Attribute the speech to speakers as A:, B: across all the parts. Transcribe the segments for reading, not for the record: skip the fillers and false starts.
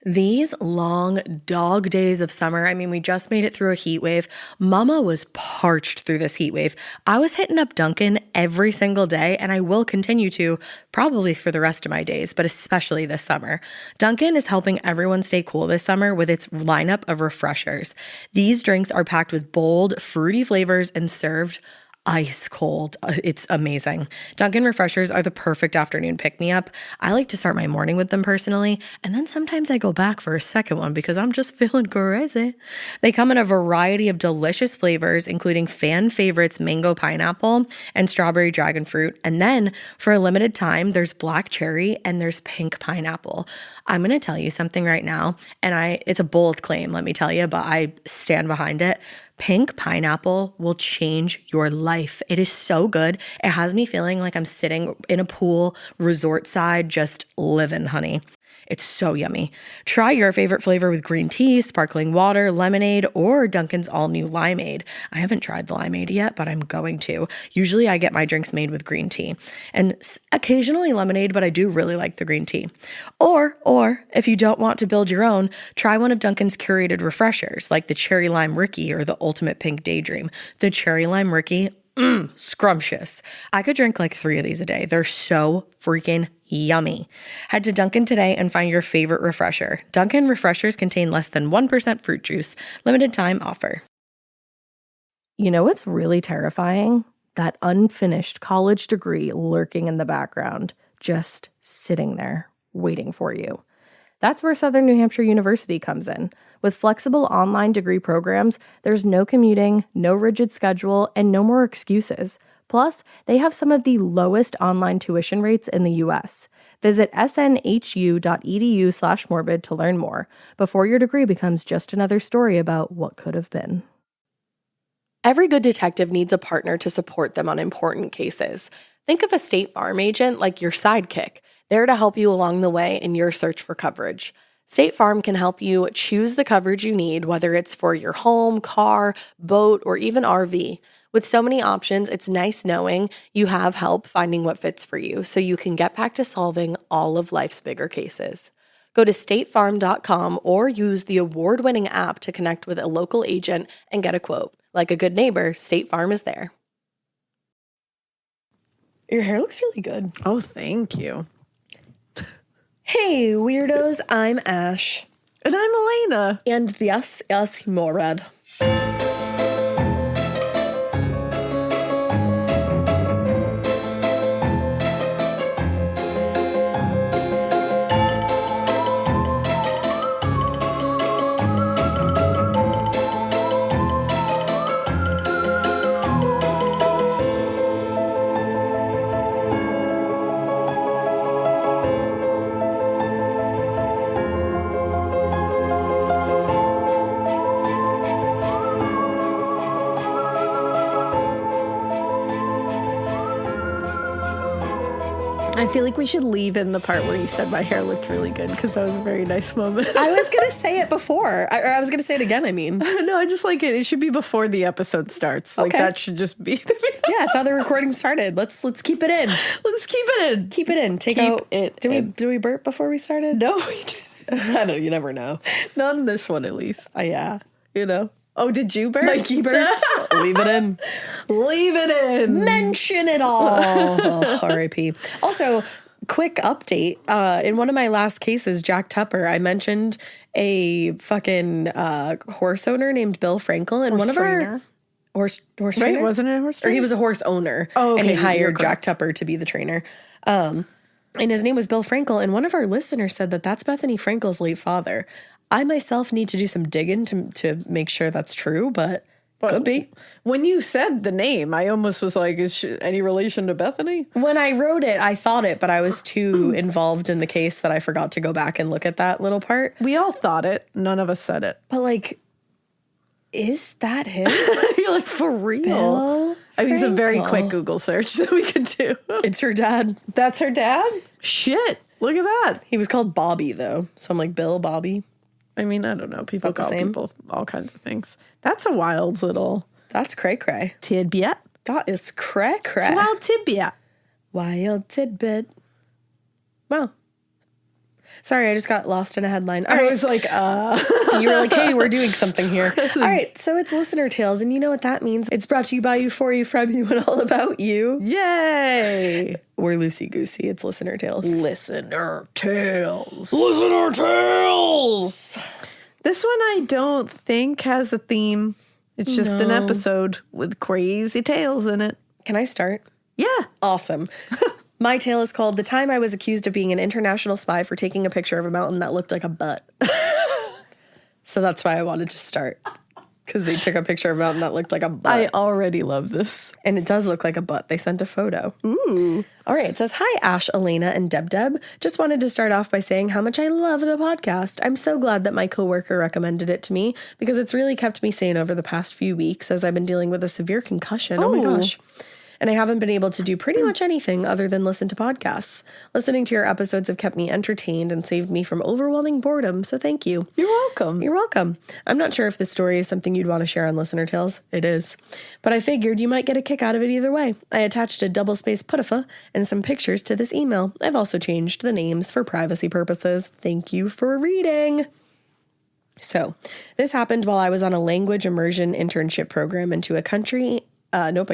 A: These long dog days of summer, I mean, we just made it through a heat wave. Mama was parched through this heat wave. I was hitting up Dunkin' every single day, and I will continue to probably for the rest of my days, but especially this summer. Dunkin' is helping everyone stay cool this summer with its lineup of refreshers. These drinks are packed with bold, fruity flavors and served ice cold. It's amazing. Dunkin' refreshers are the perfect afternoon pick-me-up. I like to start my morning with them personally, and then sometimes I go back for a second one because I'm just feeling crazy. They come in a variety of delicious flavors, including fan favorites mango pineapple and strawberry dragon fruit. And then for a limited time, there's black cherry and there's pink pineapple. I'm going to tell you something right now, and it's a bold claim, let me tell you, but I stand behind it. Pink pineapple will change your life. It is so good. It has me feeling like I'm sitting in a pool, resort side, just living, honey. It's so yummy. Try your favorite flavor with green tea, sparkling water, lemonade, or Dunkin's all-new limeade. I haven't tried the limeade yet, but I'm going to. Usually I get my drinks made with green tea and occasionally lemonade, but I do really like the green tea. Or if you don't want to build your own, try one of Dunkin's curated refreshers like the Cherry Lime Ricky or the Ultimate Pink Daydream. The Cherry Lime Ricky, scrumptious. I could drink like 3 of these a day. They're so freaking yummy. Head to Dunkin' today and find your favorite refresher. Dunkin' refreshers contain less than 1% fruit juice. Limited time offer. You know what's really terrifying? That unfinished college degree lurking in the background, just sitting there waiting for you. That's where Southern New Hampshire University comes in. With flexible online degree programs, there's no commuting, no rigid schedule, and no more excuses. Plus, they have some of the lowest online tuition rates in the U.S. Visit snhu.edu/morbid to learn more before your degree becomes just another story about what could have been. Every good detective needs a partner to support them on important cases. Think of a State Farm agent like your sidekick, there to help you along the way in your search for coverage. State Farm can help you choose the coverage you need, whether it's for your home, car, boat, or even RV. With so many options, it's nice knowing you have help finding what fits for you so you can get back to solving all of life's bigger cases. Go to statefarm.com or use the award-winning app to connect with a local agent and get a quote. Like a good neighbor, State Farm is there. Your hair looks really good.
B: Oh, thank you.
A: Hey, weirdos, I'm Ash.
B: And I'm Alaina.
A: And this is Morbid.
B: I feel like we should leave in the part where you said my hair looked really good because that was a very nice moment.
A: I was going to say it before. I was going to say it again, I mean.
B: No, I just like it. It should be before the episode starts. Like, that should just be.
A: Yeah, it's how the recording started. Let's keep it in.
B: Let's keep it in.
A: Keep it in. Take out it. Did we burp before we started?
B: No, we didn't.
A: I don't. You never know.
B: Not in this one, at least.
A: Yeah.
B: You know. Oh, did you burp?
A: Mikey burped. Leave it in.
B: Leave it in.
A: Mention it all. Oh, R.I.P. Also, quick update. In one of my last cases, Jack Tupper, I mentioned a fucking horse owner named Bill Frankel, and
B: trainer.
A: Horse trainer.
B: Right, wasn't it a horse trainer?
A: Or he was a horse owner.
B: Oh, okay.
A: And he hired Jack Tupper to be the trainer. And his name was Bill Frankel, and one of our listeners said that that's Bethany Frankel's late father. I myself need to do some digging to make sure that's true, but could be.
B: When you said the name, I almost was like, is she any relation to Bethany?
A: When I wrote it, I thought it, but I was too involved in the case that I forgot to go back and look at that little part.
B: We all thought it. None of us said it.
A: But, like, is that him?
B: You're like, for real?
A: Bill
B: I mean, it's a very
A: Frankel.
B: quick Google search that we could do.
A: It's her dad.
B: That's her dad? Shit. Look at that.
A: He was called Bobby, though. So I'm like, Bill, Bobby.
B: I mean, I don't know. People
A: About the
B: call
A: same?
B: people all kinds of things. That's a wild little
A: That's cray-cray.
B: tidbit.
A: That is cray-cray.
B: It's a wild tidbit.
A: Wild tidbit. Well, Sorry, I just got lost in a headline. All
B: I
A: right.
B: was like,
A: You were like, hey, we're doing something here. All right, so it's Listener Tales, and you know what that means. It's brought to you by you, for you, from you, and all about you.
B: Yay!
A: We're loosey-goosey. It's Listener Tales.
B: Listener Tales.
A: Listener Tales!
B: This one I don't think has a theme. It's just an episode with crazy tales in it.
A: Can I start?
B: Yeah.
A: Awesome. My tale is called The Time I Was Accused of Being an International Spy for Taking a Picture of a Mountain That Looked Like a Butt. So that's why I wanted to start. Because they took a picture of a mountain that looked like a butt.
B: I already love this.
A: And it does look like a butt. They sent a photo.
B: Ooh.
A: All right. It says, hi, Ash, Alaina, and Deb. Just wanted to start off by saying how much I love the podcast. I'm so glad that my coworker recommended it to me because it's really kept me sane over the past few weeks as I've been dealing with a severe concussion. Oh my gosh. And I haven't been able to do pretty much anything other than listen to podcasts. Listening to your episodes have kept me entertained and saved me from overwhelming boredom, so thank you.
B: You're welcome.
A: You're welcome. I'm not sure if this story is something you'd want to share on Listener Tales. It is. But I figured you might get a kick out of it either way. I attached a double-spaced putafa and some pictures to this email. I've also changed the names for privacy purposes. Thank you for reading. So, this happened while I was on a language immersion internship program into a country I gotta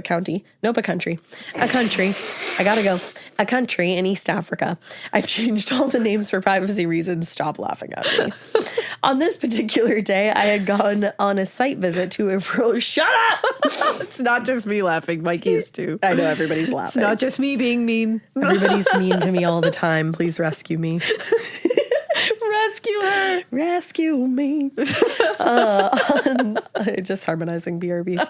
A: go. A country in East Africa. I've changed all the names for privacy reasons. Stop laughing at me. On this particular day, I had gone on a site visit to a rural... Shut up!
B: It's not just me laughing. Mikey is too.
A: I know everybody's laughing.
B: It's not just me being mean. Everybody's
A: mean to me all the time. Please rescue me.
B: Rescue her.
A: Rescue me. Just harmonizing BRB.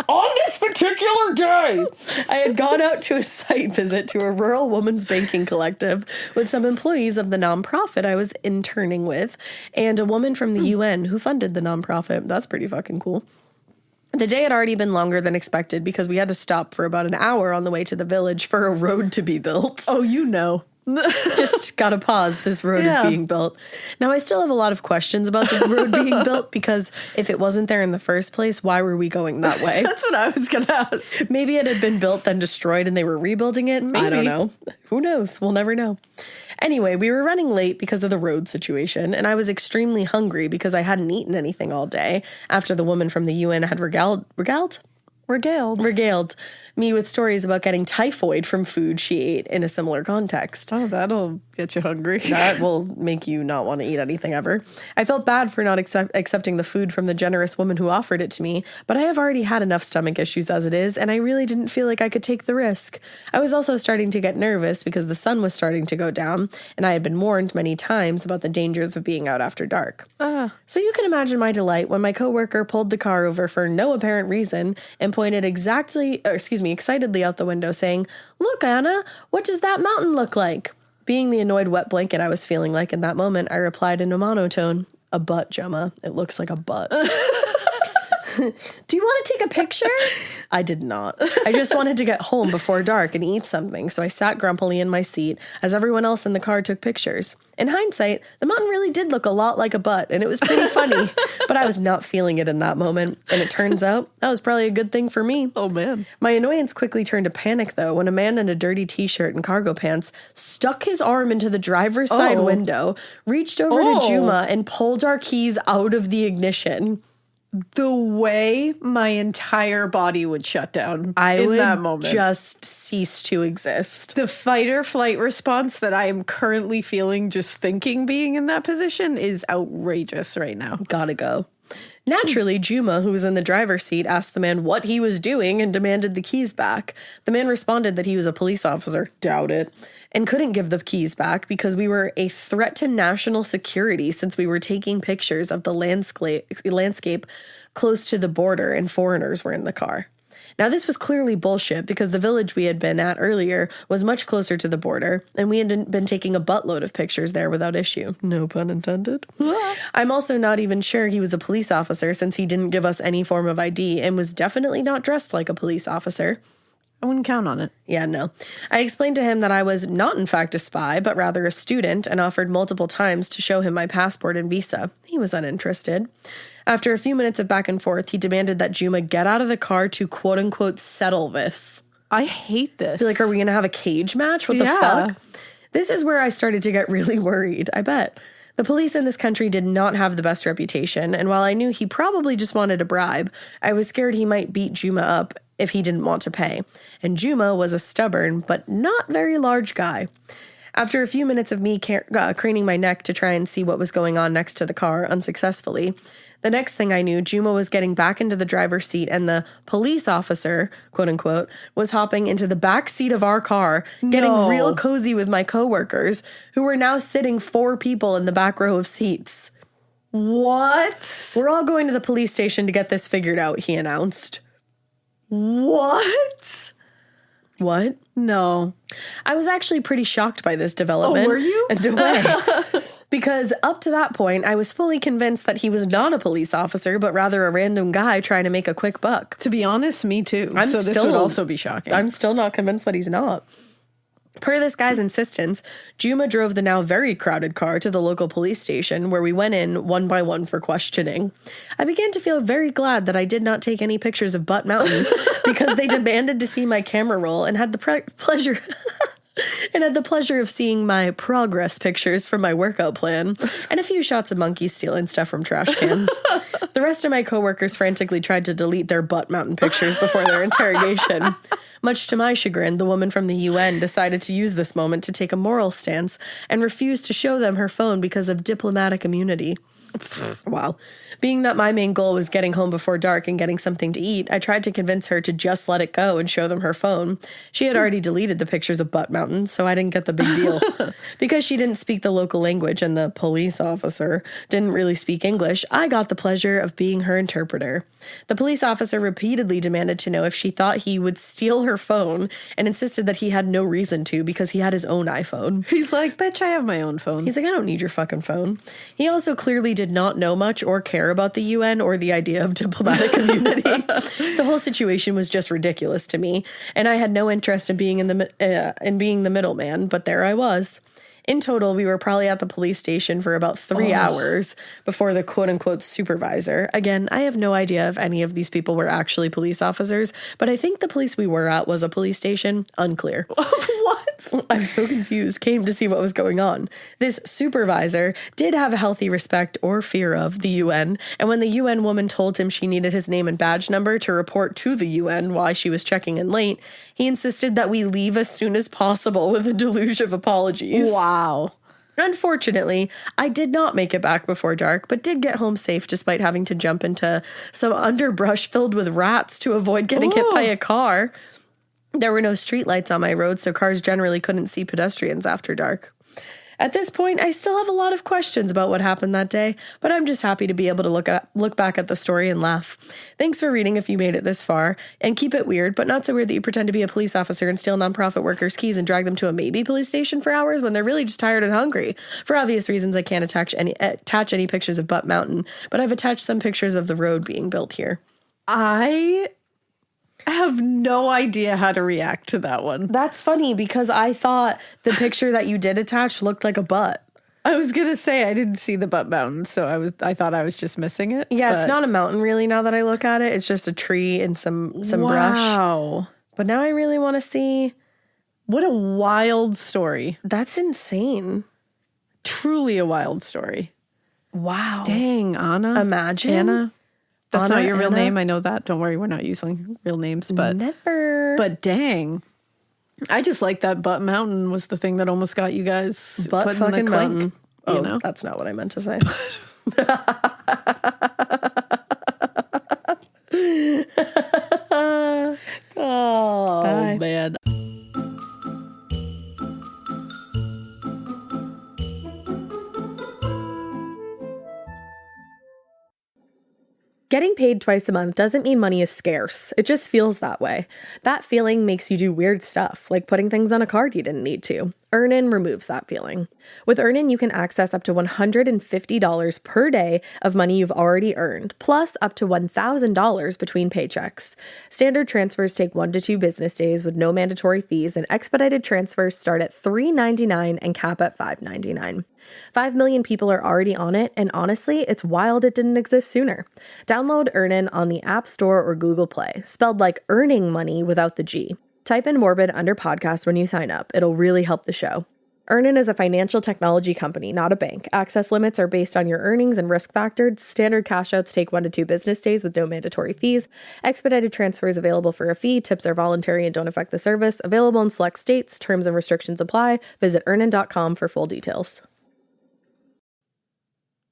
A: On this particular day, I had gone out to a site visit to a rural women's banking collective with some employees of the nonprofit I was interning with and a woman from the UN who funded the nonprofit. That's pretty fucking cool. The day had already been longer than expected because we had to stop for about an hour on the way to the village for a road to be built.
B: Oh, you know.
A: Just gotta pause. This road is being built. Now, I still have a lot of questions about the road being built because if it wasn't there in the first place, why were we going that way?
B: That's what I was gonna ask.
A: Maybe it had been built, then destroyed, and they were rebuilding it.
B: Maybe.
A: I don't know. Who knows? We'll never know. Anyway, we were running late because of the road situation, and I was extremely hungry because I hadn't eaten anything all day after the woman from the UN had regaled me with stories about getting typhoid from food she ate in a similar context.
B: Oh, that'll get you hungry.
A: That will make you not want to eat anything ever. I felt bad for not accepting the food from the generous woman who offered it to me, but I have already had enough stomach issues as it is, and I really didn't feel like I could take the risk. I was also starting to get nervous because the sun was starting to go down, and I had been warned many times about the dangers of being out after dark. So you can imagine my delight when my coworker pulled the car over for no apparent reason and pointed excitedly out the window saying, "Look, Anna, what does that mountain look like?" Being the annoyed wet blanket I was feeling like in that moment, I replied in a monotone, "A butt, Gemma. It looks like a butt." Do you want to take a picture? I did not. I just wanted to get home before dark and eat something, so I sat grumpily in my seat as everyone else in the car took pictures. In hindsight, the mountain really did look a lot like a butt, and it was pretty funny, but I was not feeling it in that moment, and it turns out that was probably a good thing for me.
B: Oh, man.
A: My annoyance quickly turned to panic, though, when a man in a dirty t-shirt and cargo pants stuck his arm into the driver's side window, reached over to Juma, and pulled our keys out of the ignition.
B: The way my entire body would shut down in that moment.
A: Just cease to exist.
B: The fight or flight response that I am currently feeling just thinking being in that position is outrageous right now.
A: Gotta go. Naturally, Juma, who was in the driver's seat, asked the man what he was doing and demanded the keys back. The man responded that he was a police officer, doubt it, and couldn't give the keys back because we were a threat to national security since we were taking pictures of the landscape close to the border and foreigners were in the car. Now, this was clearly bullshit because the village we had been at earlier was much closer to the border, and we had been taking a buttload of pictures there without issue. No pun intended. I'm also not even sure he was a police officer since he didn't give us any form of ID and was definitely not dressed like a police officer.
B: I wouldn't count on it.
A: Yeah, no. I explained to him that I was not in fact a spy, but rather a student, and offered multiple times to show him my passport and visa. He was uninterested. After a few minutes of back and forth, he demanded that Juma get out of the car to quote-unquote settle this.
B: I hate this.
A: Like, are we going to have a cage match? What the fuck? This is where I started to get really worried, I bet. The police in this country did not have the best reputation, and while I knew he probably just wanted a bribe, I was scared he might beat Juma up if he didn't want to pay. And Juma was a stubborn, but not very large guy. After a few minutes of me craning my neck to try and see what was going on next to the car unsuccessfully, the next thing I knew, Juma was getting back into the driver's seat and the police officer, quote unquote, was hopping into the back seat of our car, getting real cozy with my coworkers, who were now sitting 4 people in the back row of seats.
B: What?
A: We're all going to the police station to get this figured out, he announced.
B: What?
A: What?
B: No.
A: I was actually pretty shocked by this development.
B: Oh, were you?
A: And away. Because up to that point, I was fully convinced that he was not a police officer, but rather a random guy trying to make a quick buck.
B: To be honest, me too. So this would also be shocking.
A: I'm still not convinced that he's not. Per this guy's insistence, Juma drove the now very crowded car to the local police station, where we went in one by one for questioning. I began to feel very glad that I did not take any pictures of Butt Mountain, because they demanded to see my camera roll and had the pleasure... and had the pleasure of seeing my progress pictures from my workout plan and a few shots of monkeys stealing stuff from trash cans. The rest of my coworkers frantically tried to delete their Butt Mountain pictures before their interrogation. Much to my chagrin, the woman from the UN decided to use this moment to take a moral stance and refused to show them her phone because of diplomatic immunity. Wow. Being that my main goal was getting home before dark and getting something to eat, I tried to convince her to just let it go and show them her phone. She had already deleted the pictures of Butt Mountain, so I didn't get the big deal. Because she didn't speak the local language and the police officer didn't really speak English, I got the pleasure of being her interpreter. The police officer repeatedly demanded to know if she thought he would steal her phone and insisted that he had no reason to because he had his own iPhone.
B: He's like, bitch, I have my own phone.
A: He's like, I don't need your fucking phone. He also clearly did not know much or care about the UN or the idea of diplomatic immunity. The whole situation was just ridiculous to me, and I had no interest in being being the middleman, but there I was. In total, we were probably at the police station for about 3 hours before the quote-unquote supervisor. Again, I have no idea if any of these people were actually police officers, but I think the police we were at was a police station. Unclear.
B: What?
A: I'm so confused. Came to see what was going on. This supervisor did have a healthy respect or fear of the UN, and when the UN woman told him she needed his name and badge number to report to the UN why she was checking in late, he insisted that we leave as soon as possible with a deluge of apologies.
B: Wow.
A: Unfortunately, I did not make it back before dark, but did get home safe despite having to jump into some underbrush filled with rats to avoid getting hit by a car. There were no streetlights on my road, so cars generally couldn't see pedestrians after dark. At this point, I still have a lot of questions about what happened that day, but I'm just happy to be able to look back at the story and laugh. Thanks for reading if you made it this far, and keep it weird, but not so weird that you pretend to be a police officer and steal nonprofit workers' keys and drag them to a maybe police station for hours when they're really just tired and hungry. For obvious reasons, I can't attach any pictures of Butt Mountain, but I've attached some pictures of the road being built here.
B: I have no idea how to react to that one.
A: That's funny because I thought the picture that you did attach looked like a butt.
B: I was gonna say I didn't see the Butt Mountain, so I thought I was just missing it.
A: Yeah, it's not a mountain really now that I look at it. It's just a tree and some brush.
B: Wow.
A: But now I really want to see.
B: What a wild story.
A: That's insane.
B: Truly a wild story.
A: Wow.
B: Dang, Anna.
A: Imagine.
B: Anna. That's
A: Anna,
B: not your real
A: Anna?
B: name. I know that. Don't worry, we're not using real names, but
A: Never.
B: But dang. I just like that Butt Mountain was the thing that almost got you guys
A: Butt
B: put in the
A: fucking
B: clink,
A: mountain. Oh,
B: you know?
A: that's not what I meant to say.
B: Oh,
A: Bye.
B: man.
A: Getting paid twice a month doesn't mean money is scarce. It just feels that way. That feeling makes you do weird stuff, like putting things on a card you didn't need to. Earnin removes that feeling. With Earnin, you can access up to $150 per day of money you've already earned, plus up to $1,000 between paychecks. Standard transfers take 1 to 2 business days with no mandatory fees, and expedited transfers start at $3.99 and cap at $5.99. 5 million people are already on it, and honestly, it's wild it didn't exist sooner. Download Earnin on the App Store or Google Play, spelled like earning money without the G. Type in Morbid under podcast when you sign up. It'll really help the show. Earnin is a financial technology company, not a bank. Access limits are based on your earnings and risk factors. Standard cash outs take 1 to 2 business days with no mandatory fees. Expedited transfers available for a fee. Tips are voluntary and don't affect the service. Available in select states. Terms and restrictions apply. Visit earnin.com for full details.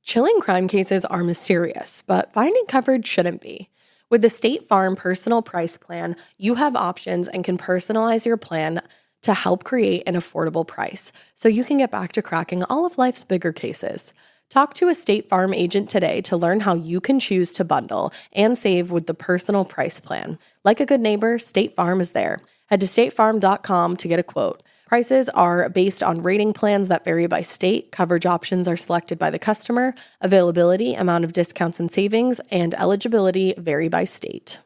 A: Chilling crime cases are mysterious, but finding coverage shouldn't be. With the State Farm Personal Price Plan, you have options and can personalize your plan to help create an affordable price so you can get back to cracking all of life's bigger cases. Talk to a State Farm agent today to learn how you can choose to bundle and save with the Personal Price Plan. Like a good neighbor, State Farm is there. Head to statefarm.com to get a quote. Prices are based on rating plans that vary by state. Coverage options are selected by the customer. Availability, amount of discounts and savings, and eligibility vary by state.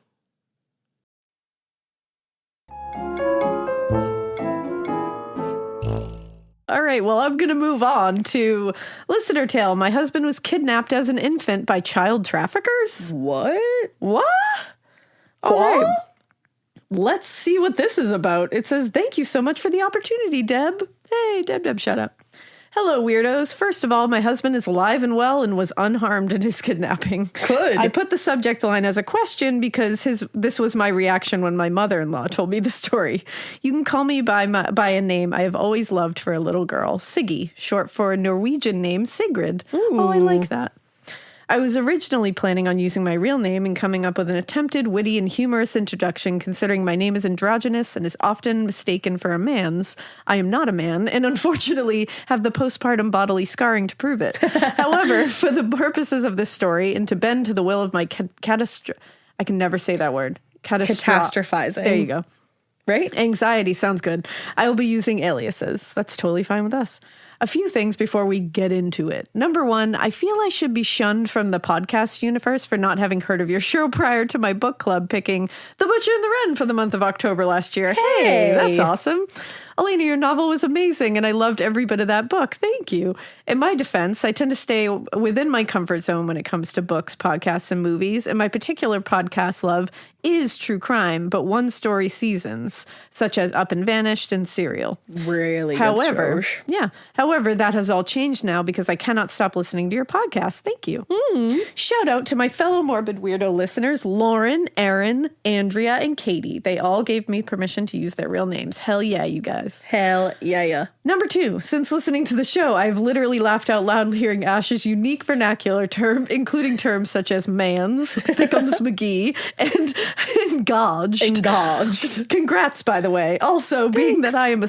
B: All right, well, I'm going to move on to listener tale. My husband was kidnapped as an infant by child traffickers.
A: What?
B: All right. Let's see what this is about. It says, thank you so much for the opportunity, Deb. Hey, Deb, shut up. Hello, weirdos. First of all, my husband is alive and well and was unharmed in his kidnapping.
A: Good.
B: I put the subject line as a question because this was my reaction when my mother-in-law told me the story. You can call me by a name I have always loved for a little girl, Siggy, short for a Norwegian name, Sigrid. Ooh. Oh, I like that. I was originally planning on using my real name and coming up with an attempted, witty, and humorous introduction, considering my name is androgynous and is often mistaken for a man's. I am not a man, and unfortunately have the postpartum bodily scarring to prove it. However, for the purposes of this story, and to bend to the will of my I can never say that word.
A: Catastrophizing.
B: There you go.
A: Right?
B: Anxiety sounds good. I will be using aliases. That's totally fine with us. A few things before we get into it. Number one, I feel I should be shunned from the podcast universe for not having heard of your show prior to my book club picking The Butcher and the Wren for the month of October last year. Hey, that's awesome. Alaina, your novel was amazing, and I loved every bit of that book. Thank you. In my defense, I tend to stay within my comfort zone when it comes to books, podcasts, and movies, and my particular podcast love is true crime, but one-story seasons, such as Up and Vanished and Serial.
A: Really
B: However, that has all changed now because I cannot stop listening to your podcast. Thank you. Shout out to my fellow Morbid Weirdo listeners, Lauren, Aaron, Andrea, and Katie. They all gave me permission to use their real names. Hell yeah, you guys.
A: Hell yeah.
B: Number two, since listening to the show, I've literally laughed out loud hearing Ash's unique vernacular term, including terms such as mans, thickums McGee, and engaged. Congrats, by the way. Also, being that I am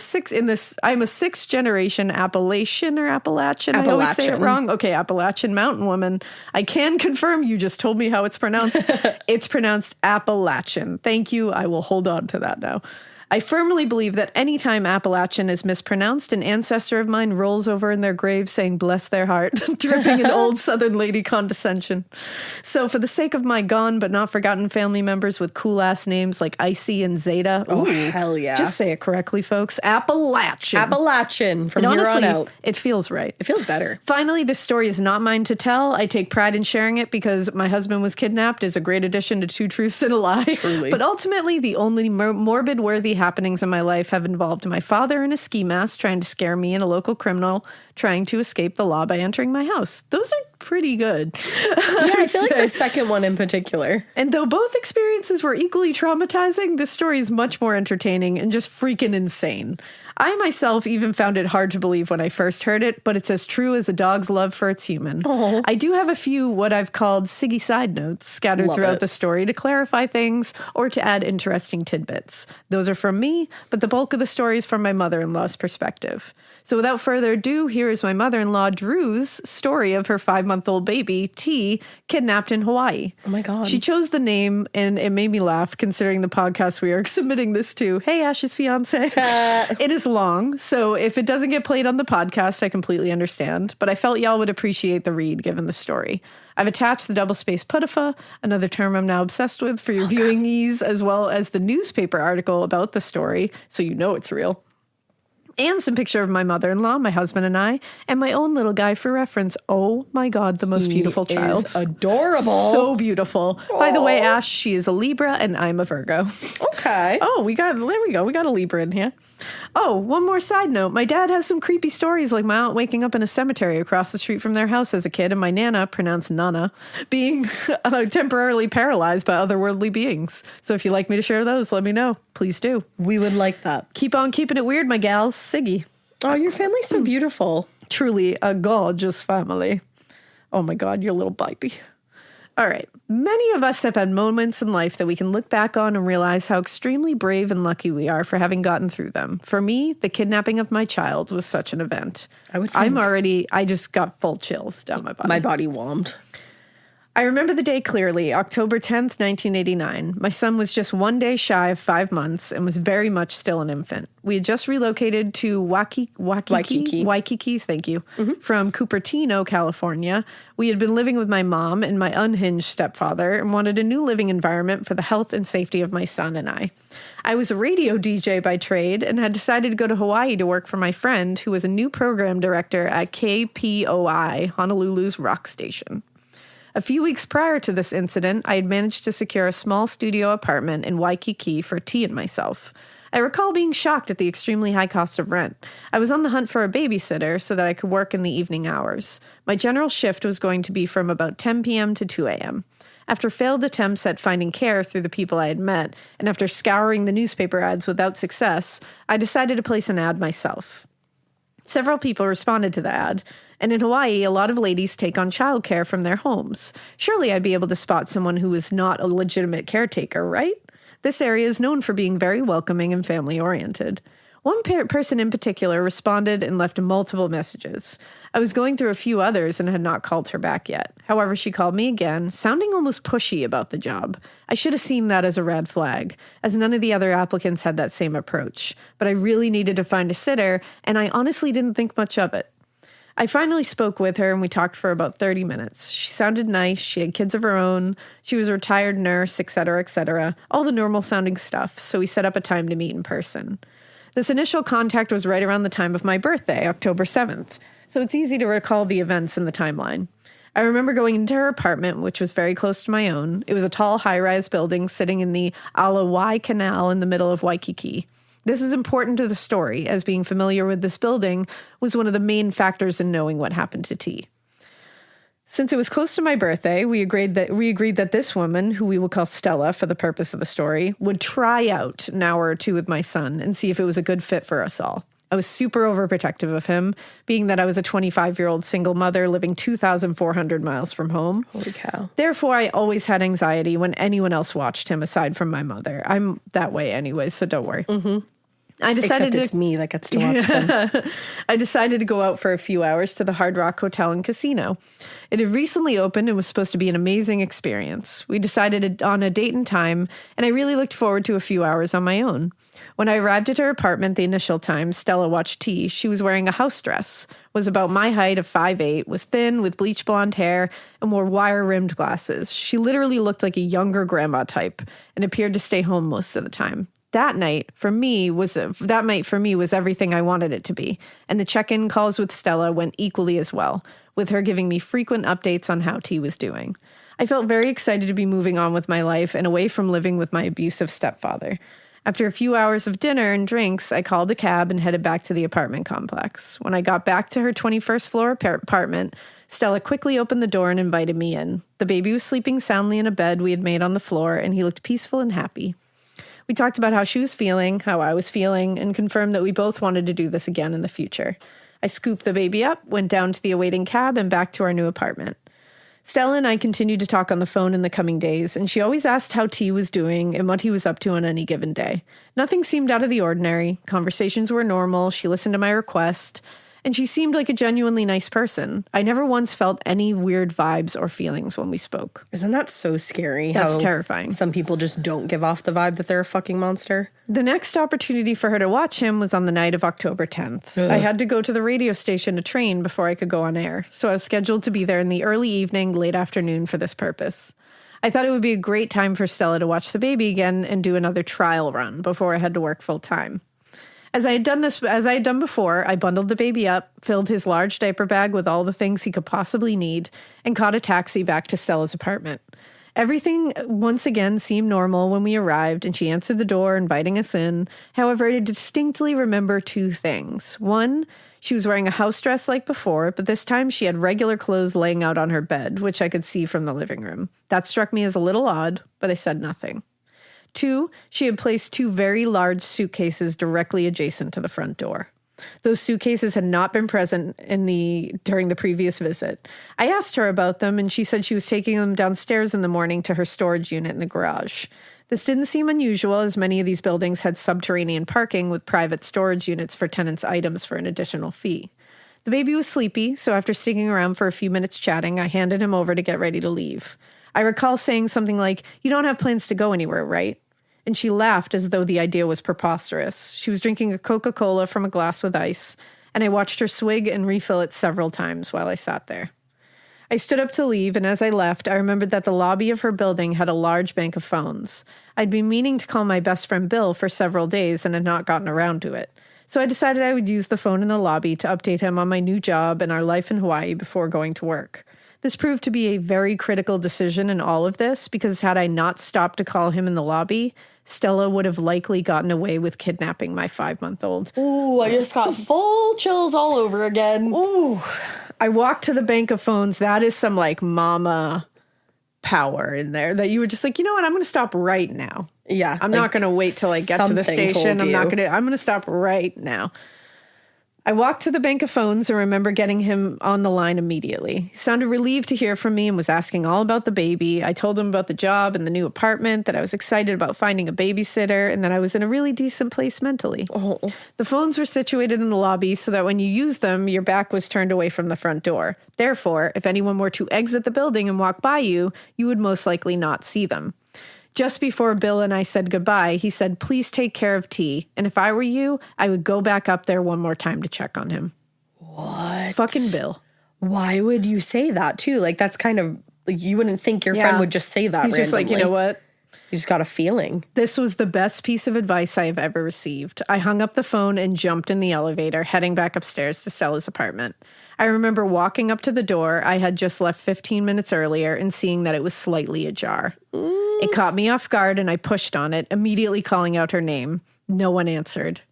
B: I'm a sixth generation Appalachian. I always say it wrong. Okay, Appalachian mountain woman. I can confirm you just told me how it's pronounced. It's pronounced Appalachian. Thank you. I will hold on to that now. I firmly believe that anytime Appalachian is mispronounced, an ancestor of mine rolls over in their grave saying, bless their heart, dripping in old Southern lady condescension. So for the sake of my gone but not forgotten family members with cool-ass names like Icy and Zeta.
A: Oh, hell yeah.
B: Just say it correctly, folks. Appalachian.
A: Appalachian from
B: and
A: here
B: honestly,
A: on out.
B: It feels right.
A: It feels better.
B: Finally, this story is not mine to tell. I take pride in sharing it because my husband was kidnapped is a great addition to Two Truths and a Lie.
A: Truly.
B: But ultimately, the only morbid-worthy happenings in my life have involved my father in a ski mask trying to scare me and a local criminal trying to escape the law by entering my house. Those are pretty good.
A: Yeah, I feel like the second one in particular.
B: And though both experiences were equally traumatizing, this story is much more entertaining and just freaking insane. I myself even found it hard to believe when I first heard it, but it's as true as a dog's love for its human.
A: Aww.
B: I do have a few what I've called Siggy side notes scattered throughout the story to clarify things or to add interesting tidbits. Those are from me, but the bulk of the story is from my mother-in-law's perspective. So without further ado, here is my mother-in-law Drew's story of her 5-month-old baby, T, kidnapped in Hawaii.
A: Oh my God.
B: She chose the name, and it made me laugh considering the podcast we are submitting this to. Hey, Ash's fiance. It is long, so if it doesn't get played on the podcast, I completely understand. But I felt y'all would appreciate the read given the story. I've attached the double-space putafa, another term I'm now obsessed with, for your viewing ease, as well as the newspaper article about the story, so you know it's real. And some picture of my mother-in-law, my husband and I, and my own little guy for reference. Oh my God, the most beautiful child.
A: Is adorable.
B: So beautiful. Aww. By the way, Ash, she is a Libra and I'm a Virgo.
A: Okay.
B: Oh, there we go. We got a Libra in here. Oh, one more side note. My dad has some creepy stories, like my aunt waking up in a cemetery across the street from their house as a kid, and my Nana, pronounced Nana, being temporarily paralyzed by otherworldly beings. So if you'd like me to share those, let me know. Please do.
A: We would like that.
B: Keep on keeping it weird, my gals. Siggy.
A: Oh, your family's so beautiful.
B: Truly a gorgeous family. Oh my God, your little baby. All right. Many of us have had moments in life that we can look back on and realize how extremely brave and lucky we are for having gotten through them. For me, the kidnapping of my child was such an event. I just got full chills down my body.
A: My body whomped.
B: I remember the day clearly, October 10th, 1989. My son was just 1 day shy of 5 months and was very much still an infant. We had just relocated to Waikiki, thank you, from Cupertino, California. We had been living with my mom and my unhinged stepfather and wanted a new living environment for the health and safety of my son and I. I was a radio DJ by trade and had decided to go to Hawaii to work for my friend, who was a new program director at KPOI, Honolulu's rock station. A few weeks prior to this incident, I had managed to secure a small studio apartment in Waikiki for T and myself. I recall being shocked at the extremely high cost of rent. I was on the hunt for a babysitter so that I could work in the evening hours. My general shift was going to be from about 10 p.m. to 2 a.m. After failed attempts at finding care through the people I had met, and after scouring the newspaper ads without success, I decided to place an ad myself. Several people responded to the ad, and in Hawaii, a lot of ladies take on childcare from their homes. Surely I'd be able to spot someone who was not a legitimate caretaker, right? This area is known for being very welcoming and family-oriented. One person in particular responded and left multiple messages. I was going through a few others and had not called her back yet. However, she called me again, sounding almost pushy about the job. I should have seen that as a red flag, as none of the other applicants had that same approach. But I really needed to find a sitter, and I honestly didn't think much of it. I finally spoke with her, and we talked for about 30 minutes. She sounded nice. She had kids of her own. She was a retired nurse, etc., all the normal-sounding stuff, so we set up a time to meet in person. This initial contact was right around the time of my birthday, October 7th, so it's easy to recall the events in the timeline. I remember going into her apartment, which was very close to my own. It was a tall, high-rise building sitting in the Alaina Canal in the middle of Waikiki. This is important to the story, as being familiar with this building was one of the main factors in knowing what happened to T. Since it was close to my birthday, we agreed that this woman, who we will call Stella for the purpose of the story, would try out an hour or two with my son and see if it was a good fit for us all. I was super overprotective of him, being that I was a 25-year-old single mother living 2,400 miles from home.
A: Holy cow.
B: Therefore, I always had anxiety when anyone else watched him aside from my mother. I'm that way anyway, so don't worry.
A: Mm-hmm. Except it's me that gets to watch them.
B: I decided to go out for a few hours to the Hard Rock Hotel and Casino. It had recently opened and was supposed to be an amazing experience. We decided on a date and time, and I really looked forward to a few hours on my own. When I arrived at her apartment the initial time Stella watched T, she was wearing a house dress, was about my height of 5'8", was thin with bleach blonde hair, and wore wire-rimmed glasses. She literally looked like a younger grandma type and appeared to stay home most of the time. That night for me was everything I wanted it to be, and the check-in calls with Stella went equally as well, with her giving me frequent updates on how T was doing. I felt very excited to be moving on with my life and away from living with my abusive stepfather. After a few hours of dinner and drinks, I called a cab and headed back to the apartment complex. When I got back to her 21st floor apartment, Stella quickly opened the door and invited me in. The baby was sleeping soundly in a bed we had made on the floor, and he looked peaceful and happy. We talked about how she was feeling, how I was feeling, and confirmed that we both wanted to do this again in the future. I scooped the baby up, went down to the awaiting cab, and back to our new apartment. Stella and I continued to talk on the phone in the coming days, and she always asked how T was doing and what he was up to on any given day. Nothing seemed out of the ordinary. Conversations were normal. She listened to my request, and she seemed like a genuinely nice person. I never once felt any weird vibes or feelings when we spoke.
A: Isn't that so scary?
B: That's terrifying.
A: Some people just don't give off the vibe that they're a fucking monster.
B: The next opportunity for her to watch him was on the night of October 10th. Ugh. I had to go to the radio station to train before I could go on air, so I was scheduled to be there in the early evening, late afternoon for this purpose. I thought it would be a great time for Stella to watch the baby again and do another trial run before I had to work full time. As I had done before, I bundled the baby up, filled his large diaper bag with all the things he could possibly need, and caught a taxi back to Stella's apartment. Everything once again seemed normal when we arrived, and she answered the door, inviting us in. However, I distinctly remember two things. One, she was wearing a house dress like before, but this time she had regular clothes laying out on her bed, which I could see from the living room. That struck me as a little odd, but I said nothing. Two, she had placed two very large suitcases directly adjacent to the front door. Those suitcases had not been present during the previous visit. I asked her about them, and she said she was taking them downstairs in the morning to her storage unit in the garage. This didn't seem unusual, as many of these buildings had subterranean parking with private storage units for tenants' items for an additional fee. The baby was sleepy, so after sticking around for a few minutes chatting, I handed him over to get ready to leave. I recall saying something like, "You don't have plans to go anywhere, right?" And she laughed as though the idea was preposterous. She was drinking a Coca-Cola from a glass with ice, and I watched her swig and refill it several times while I sat there. I stood up to leave, and as I left, I remembered that the lobby of her building had a large bank of phones. I'd been meaning to call my best friend Bill for several days and had not gotten around to it. So I decided I would use the phone in the lobby to update him on my new job and our life in Hawaii before going to work. This proved to be a very critical decision in all of this, because had I not stopped to call him in the lobby, Stella would have likely gotten away with kidnapping my 5-month-old.
A: Ooh, I just got full chills all over again.
B: Ooh, I walked to the bank of phones. That is some like mama power in there that you were just like, you know what? I'm going to stop right now.
A: Yeah.
B: I'm not going to wait till I get to the station. I'm going to stop right now. I walked to the bank of phones and remember getting him on the line immediately. He sounded relieved to hear from me and was asking all about the baby. I told him about the job and the new apartment, that I was excited about finding a babysitter, and that I was in a really decent place mentally.
A: Oh.
B: The phones were situated in the lobby so that when you used them, your back was turned away from the front door. Therefore, if anyone were to exit the building and walk by you, you would most likely not see them. Just before Bill and I said goodbye, he said, "Please take care of T. And if I were you, I would go back up there one more time to check on him."
A: What?
B: Fucking Bill.
A: Why would you say that, too? Like, that's kind of, like, you wouldn't think your friend would just say that
B: He's
A: randomly.
B: just like, you know what?
A: You just got a feeling.
B: This was the best piece of advice I have ever received. I hung up the phone and jumped in the elevator, heading back upstairs to Stella's apartment. I remember walking up to the door I had just left 15 minutes earlier and seeing that it was slightly ajar. It caught me off guard, and I pushed on it, immediately calling out her name. No one answered.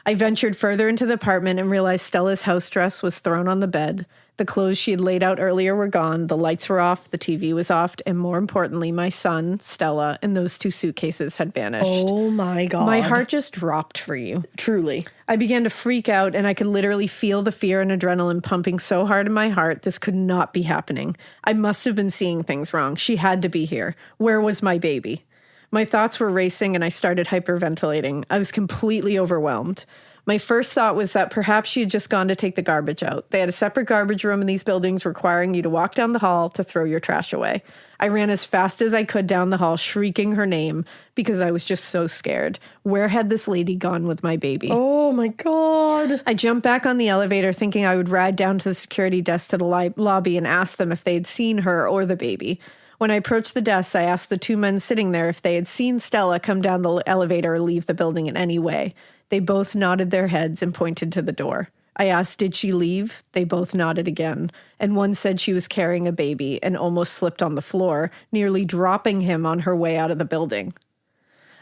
B: I ventured further into the apartment and realized Stella's house dress was thrown on the bed. The clothes she had laid out earlier were gone, the lights were off, the TV was off, and more importantly, my son, Stella, and those two suitcases had vanished.
A: Oh my God.
B: My heart just dropped for you.
A: Truly.
B: I began to freak out, and I could literally feel the fear and adrenaline pumping so hard in my heart. This could not be happening. I must have been seeing things wrong. She had to be here. Where was my baby? My thoughts were racing, and I started hyperventilating. I was completely overwhelmed. My first thought was that perhaps she had just gone to take the garbage out. They had a separate garbage room in these buildings requiring you to walk down the hall to throw your trash away. I ran as fast as I could down the hall, shrieking her name because I was just so scared. Where had this lady gone with my baby?
A: Oh my God.
B: I jumped back on the elevator thinking I would ride down to the security desk to the lobby and ask them if they had seen her or the baby. When I approached the desk, I asked the two men sitting there if they had seen Stella come down the elevator or leave the building in any way. They both nodded their heads and pointed to the door. I asked, "Did she leave?" They both nodded again, and one said she was carrying a baby and almost slipped on the floor, nearly dropping him on her way out of the building.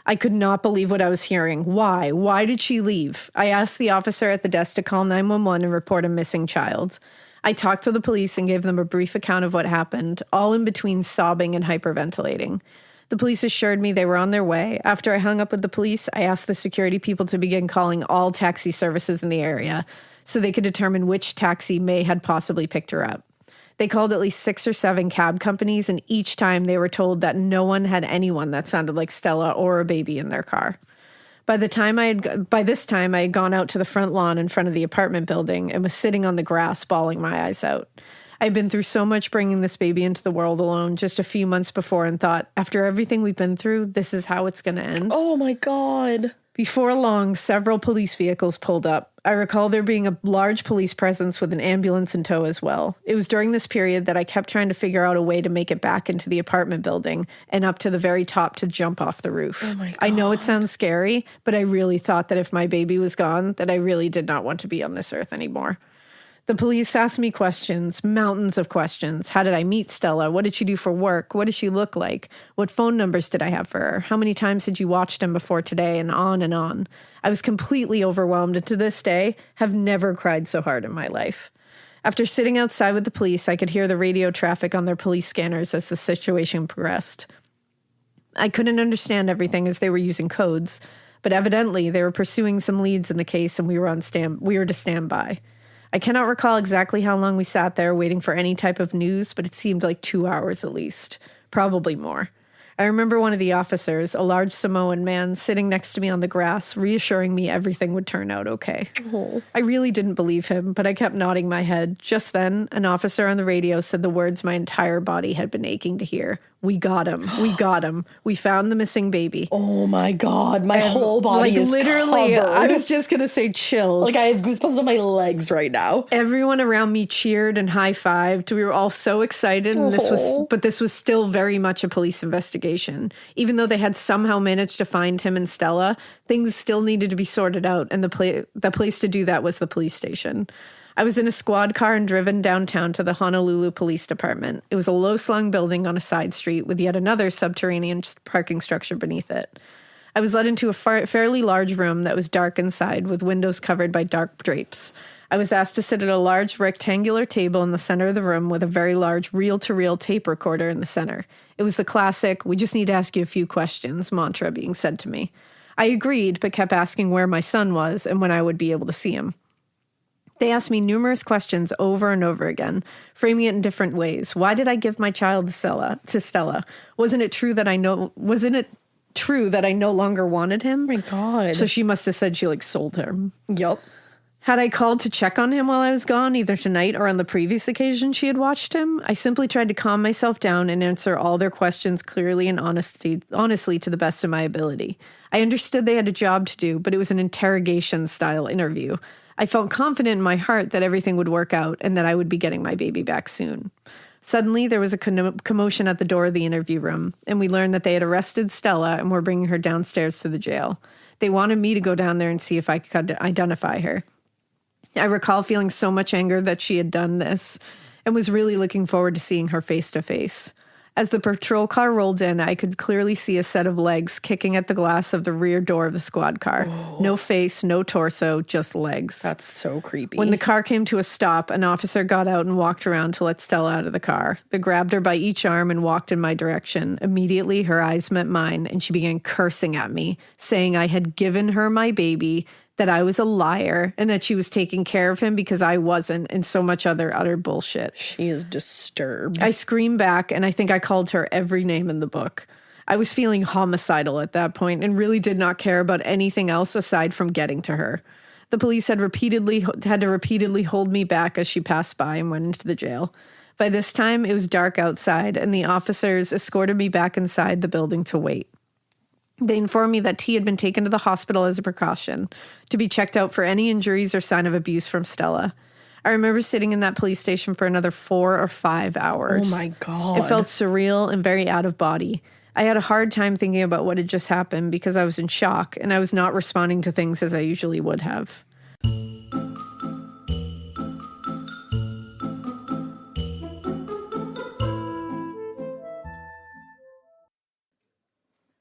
B: I could not believe what I was hearing. Why? Why did she leave? I asked the officer at the desk to call 911 and report a missing child. I talked to the police and gave them a brief account of what happened, all in between sobbing and hyperventilating. The police assured me they were on their way. After I hung up with the police, I asked the security people to begin calling all taxi services in the area so they could determine which taxi had possibly picked her up. They called at least 6 or 7 cab companies, and each time they were told that no one had anyone that sounded like Stella or a baby in their car. By this time, I had gone out to the front lawn in front of the apartment building and was sitting on the grass, bawling my eyes out. I'd been through so much bringing this baby into the world alone just a few months before and thought, after everything we've been through, this is how it's going to end.
A: Oh my God.
B: Before long, several police vehicles pulled up. I recall there being a large police presence with an ambulance in tow as well. It was during this period that I kept trying to figure out a way to make it back into the apartment building and up to the very top to jump off the roof.
A: Oh my God.
B: I know it sounds scary, but I really thought that if my baby was gone, that I really did not want to be on this earth anymore. The police asked me questions, mountains of questions. How did I meet Stella? What did she do for work? What did she look like? What phone numbers did I have for her? How many times had you watched him before today? And on and on. I was completely overwhelmed and to this day have never cried so hard in my life. After sitting outside with the police, I could hear the radio traffic on their police scanners as the situation progressed. I couldn't understand everything as they were using codes, but evidently they were pursuing some leads in the case and we were to stand by. I cannot recall exactly how long we sat there waiting for any type of news, but it seemed like 2 hours at least, probably more. I remember one of the officers, a large Samoan man, sitting next to me on the grass, reassuring me everything would turn out okay.
A: Oh.
B: I really didn't believe him, but I kept nodding my head. Just then, an officer on the radio said the words my entire body had been aching to hear. We got him. We got him. We found the missing baby.
A: Oh my God. My whole body is
B: literally,
A: covered.
B: I was just going to say chills.
A: Like I have goosebumps on my legs right now.
B: Everyone around me cheered and high-fived. We were all so excited, and this was still very much a police investigation. Even though they had somehow managed to find him and Stella, things still needed to be sorted out, and the place to do that was the police station. I was in a squad car and driven downtown to the Honolulu Police Department. It was a low-slung building on a side street with yet another subterranean parking structure beneath it. I was led into a fairly large room that was dark inside with windows covered by dark drapes. I was asked to sit at a large rectangular table in the center of the room with a very large reel-to-reel tape recorder in the center. It was the classic, "We just need to ask you a few questions," mantra being said to me. I agreed, but kept asking where my son was and when I would be able to see him. They asked me numerous questions over and over again, framing it in different ways. Why did I give my child to Stella? Wasn't it true that I no longer wanted him?
A: Oh my God.
B: So she must have said she sold him.
A: Yup.
B: Had I called to check on him while I was gone, either tonight or on the previous occasion she had watched him? I simply tried to calm myself down and answer all their questions clearly and honestly to the best of my ability. I understood they had a job to do, but it was an interrogation-style interview. I felt confident in my heart that everything would work out and that I would be getting my baby back soon. Suddenly, there was a commotion at the door of the interview room, and we learned that they had arrested Stella and were bringing her downstairs to the jail. They wanted me to go down there and see if I could identify her. I recall feeling so much anger that she had done this and was really looking forward to seeing her face to face. As the patrol car rolled in, I could clearly see a set of legs kicking at the glass of the rear door of the squad car. Oh. No face, no torso, just legs.
A: That's so creepy.
B: When the car came to a stop, an officer got out and walked around to let Stella out of the car. They grabbed her by each arm and walked in my direction. Immediately, her eyes met mine, and she began cursing at me, saying I had given her my baby, that I was a liar, and that she was taking care of him because I wasn't, and so much other utter bullshit.
A: She is disturbed.
B: I screamed back, and I think I called her every name in the book. I was feeling homicidal at that point and really did not care about anything else aside from getting to her. The police had to repeatedly hold me back as she passed by and went into the jail. By this time, it was dark outside, and the officers escorted me back inside the building to wait. They informed me that T had been taken to the hospital as a precaution, to be checked out for any injuries or sign of abuse from Stella. I remember sitting in that police station for another 4 or 5 hours.
A: Oh my God.
B: It felt surreal and very out of body. I had a hard time thinking about what had just happened because I was in shock and I was not responding to things as I usually would have.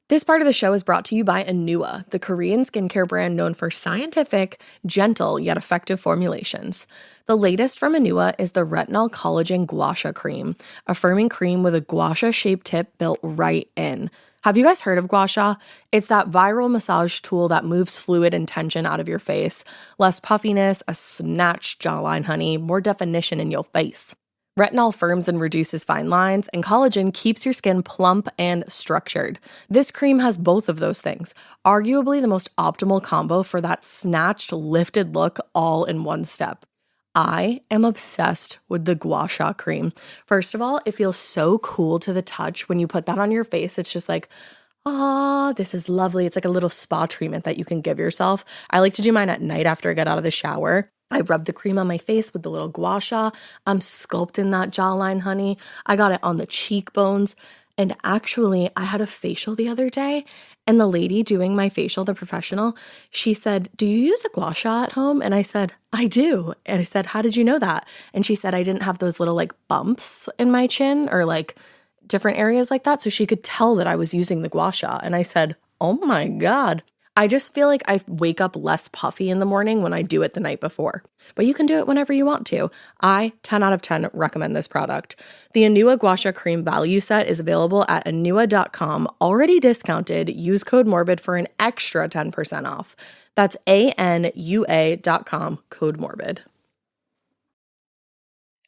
A: This part of the show is brought to you by Anua, the Korean skincare brand known for scientific, gentle, yet effective formulations. The latest from Anua is the Retinol Collagen Gua Sha Cream, a firming cream with a gua sha-shaped tip built right in. Have you guys heard of gua sha? It's that viral massage tool that moves fluid and tension out of your face. Less puffiness, a snatched jawline, honey, more definition in your face. Retinol firms and reduces fine lines, and collagen keeps your skin plump and structured. This cream has both of those things, arguably the most optimal combo for that snatched, lifted look all in one step. I am obsessed with the Gua Sha cream. First of all, it feels so cool to the touch when you put that on your face. It's just like, Oh, this is lovely. It's like a little spa treatment that you can give yourself. I like to do mine at night after I get out of the shower. I rub the cream on my face with the little gua sha. I'm sculpting that jawline, honey. I got it on the cheekbones. And actually, I had a facial the other day, and the lady doing my facial, the professional, she said, "Do you use a gua sha at home?" And I said, "I do." And I said, "How did you know that?" And she said, "I didn't have those little like bumps in my chin or like different areas like that." So she could tell that I was using the gua sha. And I said, "Oh my God." I just feel like I wake up less puffy in the morning when I do it the night before. But you can do it whenever you want to. I, 10 out of 10, recommend this product. The Anua Gua Sha Cream Value Set is available at anua.com, already discounted. Use code MORBID for an extra 10% off. That's ANUA.com, code MORBID.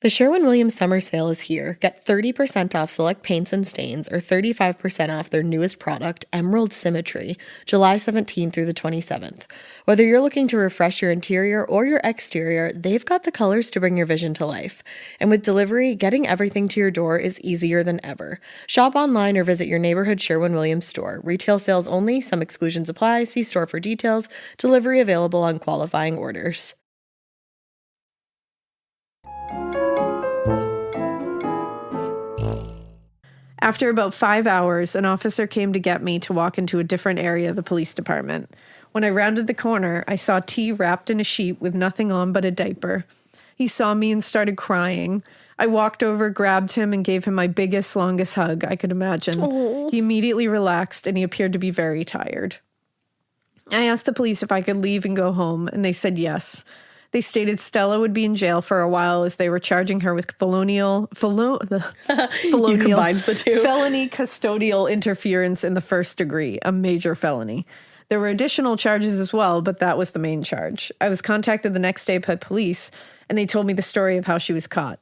A: The Sherwin-Williams summer sale is here. Get 30% off select paints and stains or 35% off their newest product, Emerald Symmetry, July 17th through the 27th. Whether you're looking to refresh your interior or your exterior, they've got the colors to bring your vision to life. And with delivery, getting everything to your door is easier than ever. Shop online or visit your neighborhood Sherwin-Williams store. Retail sales only. Some exclusions apply. See store for details. Delivery available on qualifying orders.
B: After about 5 hours, an officer came to get me to walk into a different area of the police department. When I rounded the corner, I saw T wrapped in a sheet with nothing on but a diaper. He saw me and started crying. I walked over, grabbed him, and gave him my biggest, longest hug I could imagine. Aww. He immediately relaxed, and he appeared to be very tired. I asked the police if I could leave and go home, and they said yes. They stated Stella would be in jail for a while as they were charging her with felony custodial interference in the first degree, a major felony. There were additional charges as well, but that was the main charge. I was contacted the next day by police, and they told me the story of how she was caught.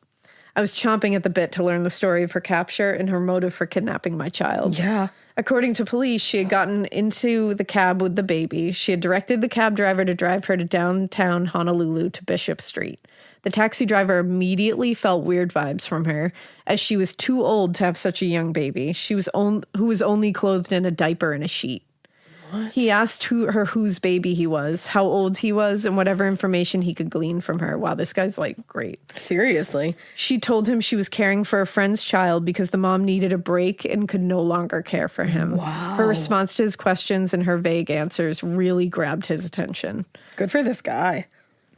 B: I was chomping at the bit to learn the story of her capture and her motive for kidnapping my child.
A: Yeah.
B: According to police, she had gotten into the cab with the baby. She had directed the cab driver to drive her to downtown Honolulu to Bishop Street. The taxi driver immediately felt weird vibes from her, as she was too old to have such a young baby. Who was only clothed in a diaper and a sheet. What? He asked whose baby he was, how old he was, and whatever information he could glean from her. Wow, this guy's like great.
A: Seriously.
B: She told him she was caring for a friend's child because the mom needed a break and could no longer care for him.
A: Wow.
B: Her response to his questions and her vague answers really grabbed his attention.
A: Good for this guy.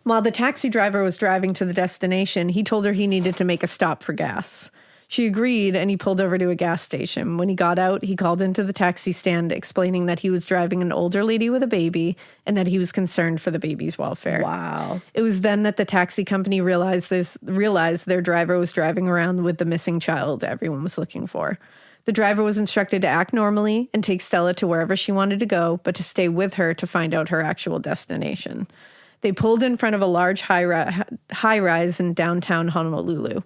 B: While the taxi driver was driving to the destination, he told her he needed to make a stop for gas. She agreed, and he pulled over to a gas station. When he got out, he called into the taxi stand, explaining that he was driving an older lady with a baby and that he was concerned for the baby's welfare.
A: Wow.
B: It was then that the taxi company realized their driver was driving around with the missing child everyone was looking for. The driver was instructed to act normally and take Stella to wherever she wanted to go, but to stay with her to find out her actual destination. They pulled in front of a large high-rise in downtown Honolulu.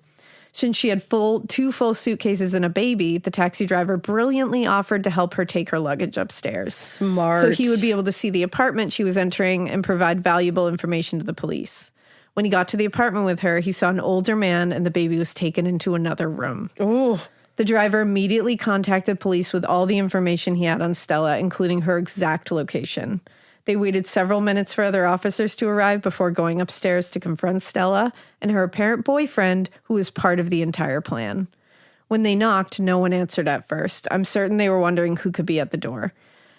B: Since she had two full suitcases and a baby, the taxi driver brilliantly offered to help her take her luggage upstairs.
A: Smart.
B: So he would be able to see the apartment she was entering and provide valuable information to the police. When he got to the apartment with her, he saw an older man and the baby was taken into another room.
A: Oh.
B: The driver immediately contacted police with all the information he had on Stella, including her exact location. They waited several minutes for other officers to arrive before going upstairs to confront Stella and her apparent boyfriend, who was part of the entire plan. When they knocked, no one answered at first. I'm certain they were wondering who could be at the door.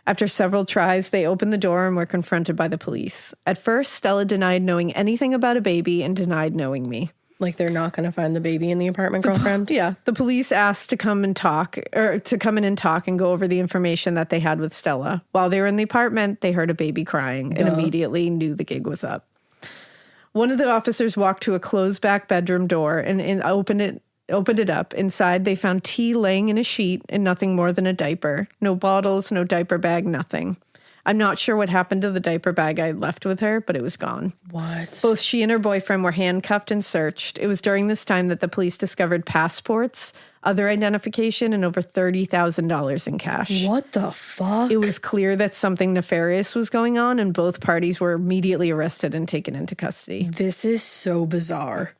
B: After several tries, they opened the door and were confronted by the police. At first, Stella denied knowing anything about a baby and denied knowing me.
A: Like they're not going to find the baby in the apartment, girlfriend?
B: Yeah. The police asked to come in and talk and go over the information that they had with Stella. While they were in the apartment, they heard a baby crying and immediately knew the gig was up. One of the officers walked to a closed back bedroom door and opened it up. Inside, they found T laying in a sheet and nothing more than a diaper. No bottles, no diaper bag, nothing. I'm not sure what happened to the diaper bag I had left with her, but it was gone.
A: What?
B: Both she and her boyfriend were handcuffed and searched. It was during this time that the police discovered passports, other identification, and over $30,000 in cash.
A: What the fuck?
B: It was clear that something nefarious was going on, and both parties were immediately arrested and taken into custody.
A: This is so bizarre.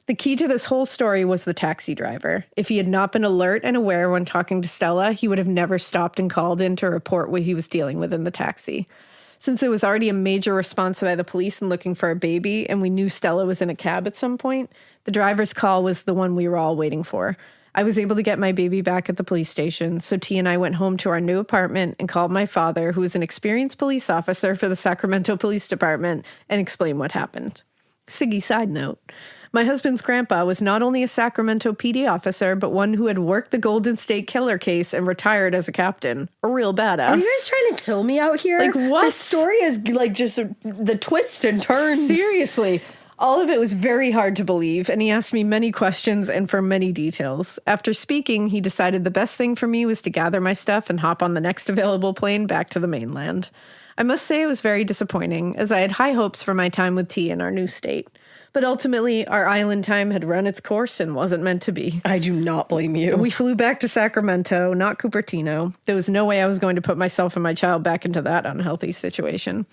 B: The key to this whole story was the taxi driver. If he had not been alert and aware when talking to Stella, he would have never stopped and called in to report what he was dealing with in the taxi. Since it was already a major response by the police in looking for a baby, and we knew Stella was in a cab at some point, the driver's call was the one we were all waiting for. I was able to get my baby back at the police station, so T and I went home to our new apartment and called my father, who was an experienced police officer for the Sacramento Police Department, and explained what happened. Siggy side note. My husband's grandpa was not only a Sacramento PD officer, but one who had worked the Golden State Killer case and retired as a captain. A real badass.
A: Are you guys trying to kill me out here?
B: Like, what?
A: This story is like just the twists and turns.
B: Seriously. All of it was very hard to believe, and he asked me many questions and for many details. After speaking, he decided the best thing for me was to gather my stuff and hop on the next available plane back to the mainland. I must say it was very disappointing, as I had high hopes for my time with T in our new state. But ultimately, our island time had run its course and wasn't meant to be.
A: I do not blame you.
B: We flew back to Sacramento, not Cupertino. There was no way I was going to put myself and my child back into that unhealthy situation.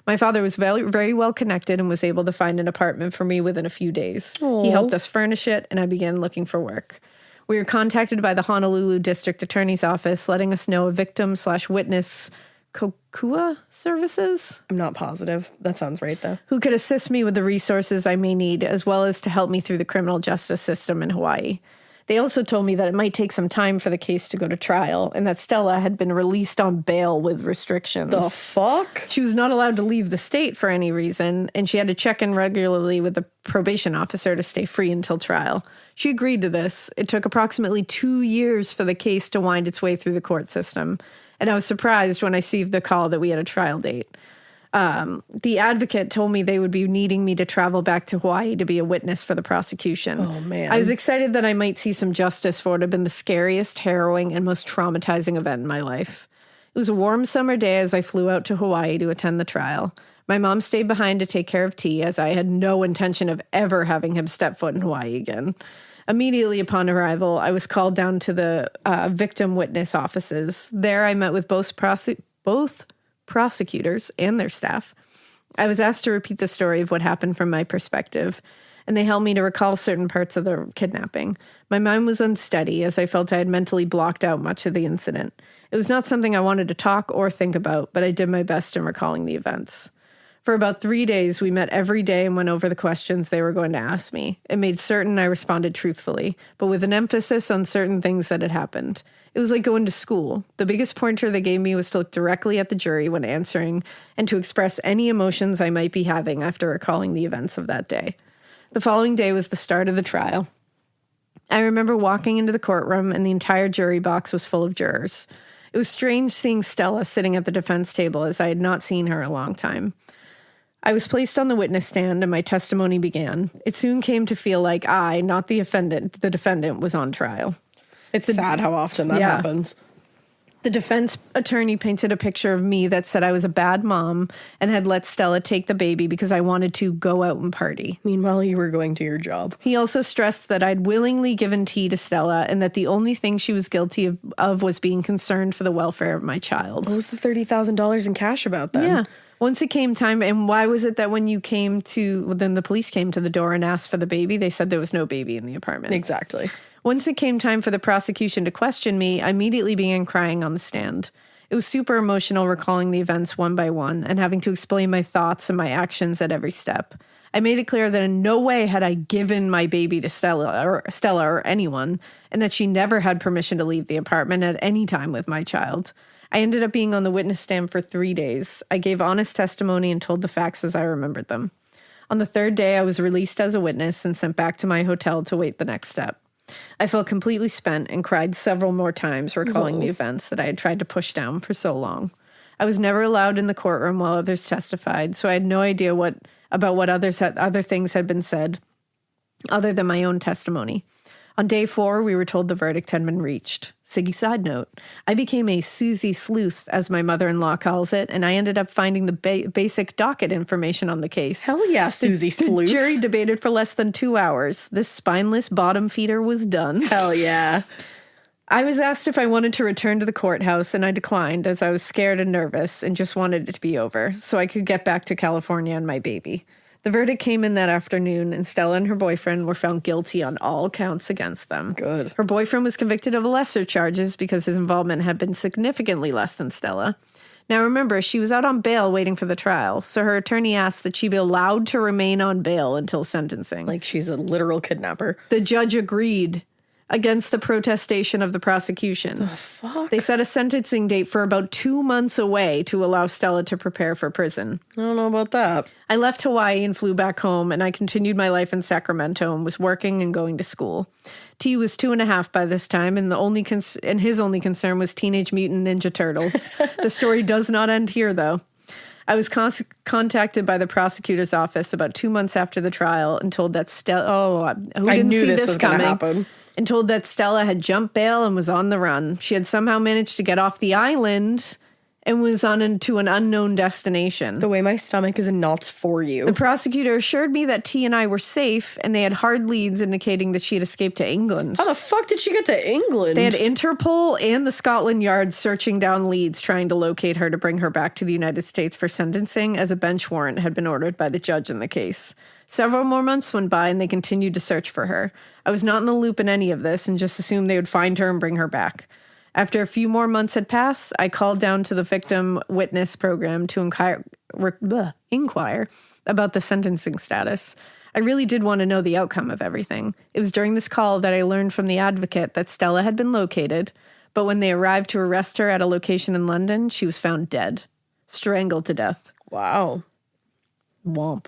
B: My father was very, very well connected and was able to find an apartment for me within a few days.
A: Aww.
B: He helped us furnish it, and I began looking for work. We were contacted by the Honolulu District Attorney's Office, letting us know a victim/witness Kokua services?
A: I'm not positive. That sounds right, though.
B: Who could assist me with the resources I may need, as well as to help me through the criminal justice system in Hawaii. They also told me that it might take some time for the case to go to trial, and that Stella had been released on bail with restrictions.
A: The fuck?
B: She was not allowed to leave the state for any reason, and she had to check in regularly with the probation officer to stay free until trial. She agreed to this. It took approximately 2 years for the case to wind its way through the court system, and I was surprised when I received the call that we had a trial date. The advocate told me they would be needing me to travel back to Hawaii to be a witness for the prosecution.
A: Oh, man.
B: I was excited that I might see some justice for what had been the scariest, harrowing, and most traumatizing event in my life. It was a warm summer day as I flew out to Hawaii to attend the trial. My mom stayed behind to take care of T, as I had no intention of ever having him step foot in Hawaii again. Immediately upon arrival, I was called down to the victim witness offices. There I met with both prosecutors and their staff. I was asked to repeat the story of what happened from my perspective, and they helped me to recall certain parts of the kidnapping. My mind was unsteady, as I felt I had mentally blocked out much of the incident. It was not something I wanted to talk or think about, but I did my best in recalling the events. For about 3 days, we met every day and went over the questions they were going to ask me. It made certain I responded truthfully, but with an emphasis on certain things that had happened. It was like going to school. The biggest pointer they gave me was to look directly at the jury when answering and to express any emotions I might be having after recalling the events of that day. The following day was the start of the trial. I remember walking into the courtroom and the entire jury box was full of jurors. It was strange seeing Stella sitting at the defense table, as I had not seen her in a long time. I was placed on the witness stand and my testimony began. It soon came to feel like I, not the defendant, was on trial.
A: It's sad how often that happens.
B: The defense attorney painted a picture of me that said I was a bad mom and had let Stella take the baby because I wanted to go out and party.
A: Meanwhile, you were going to your job.
B: He also stressed that I'd willingly given T to Stella and that the only thing she was guilty of was being concerned for the welfare of my child.
A: What was the $30,000 in cash about then?
B: Yeah. Once it came time, and why was it that when you came to, then the police came to the door and asked for the baby, they said there was no baby in the apartment.
A: Exactly.
B: Once it came time for the prosecution to question me, I immediately began crying on the stand. It was super emotional recalling the events one by one and having to explain my thoughts and my actions at every step. I made it clear that in no way had I given my baby to Stella or anyone, and that she never had permission to leave the apartment at any time with my child. I ended up being on the witness stand for 3 days. I gave honest testimony and told the facts as I remembered them. On the third day, I was released as a witness and sent back to my hotel to wait the next step. I felt completely spent and cried several more times recalling the events that I had tried to push down for so long. I was never allowed in the courtroom while others testified, so I had no idea about what other things had been said other than my own testimony. On day 4, we were told the verdict had been reached. Siggy side note, I became a Susie Sleuth, as my mother-in-law calls it, and I ended up finding the basic docket information on the case.
A: Hell yeah, Susie Sleuth.
B: The jury debated for less than 2 hours. This spineless bottom feeder was done.
A: Hell yeah.
B: I was asked if I wanted to return to the courthouse, and I declined, as I was scared and nervous and just wanted it to be over so I could get back to California and my baby. The verdict came in that afternoon, and Stella and her boyfriend were found guilty on all counts against them.
A: Good.
B: Her boyfriend was convicted of lesser charges because his involvement had been significantly less than Stella. Now remember, she was out on bail waiting for the trial, so her attorney asked that she be allowed to remain on bail until sentencing.
A: Like she's a literal kidnapper.
B: The judge agreed against the protestation of the prosecution.
A: The fuck?
B: They set a sentencing date for about 2 months away to allow Stella to prepare for prison.
A: I don't know about that.
B: I left Hawaii and flew back home, and I continued my life in Sacramento and was working and going to school. T was 2.5 by this time, and his only concern was Teenage Mutant Ninja Turtles. The story does not end here, though. I was contacted by the prosecutor's office about 2 months after the trial and told that Stella...
A: I knew this was going to happen.
B: And told that Stella had jumped bail and was on the run. She had somehow managed to get off the island and was to an unknown destination.
A: The way my stomach is in knots for you.
B: The prosecutor assured me that T and I were safe, and they had hard leads indicating that she had escaped to England.
A: How the fuck did she get to England?
B: They had Interpol and the Scotland Yard searching down leads, trying to locate her to bring her back to the United States for sentencing, as a bench warrant had been ordered by the judge in the case. Several more months went by, and they continued to search for her. I was not in the loop in any of this, and just assumed they would find her and bring her back. After a few more months had passed, I called down to the victim witness program to inquire about the sentencing status. I really did want to know the outcome of everything. It was during this call that I learned from the advocate that Stella had been located, but when they arrived to arrest her at a location in London, she was found dead, strangled to death.
A: Wow.
B: Womp.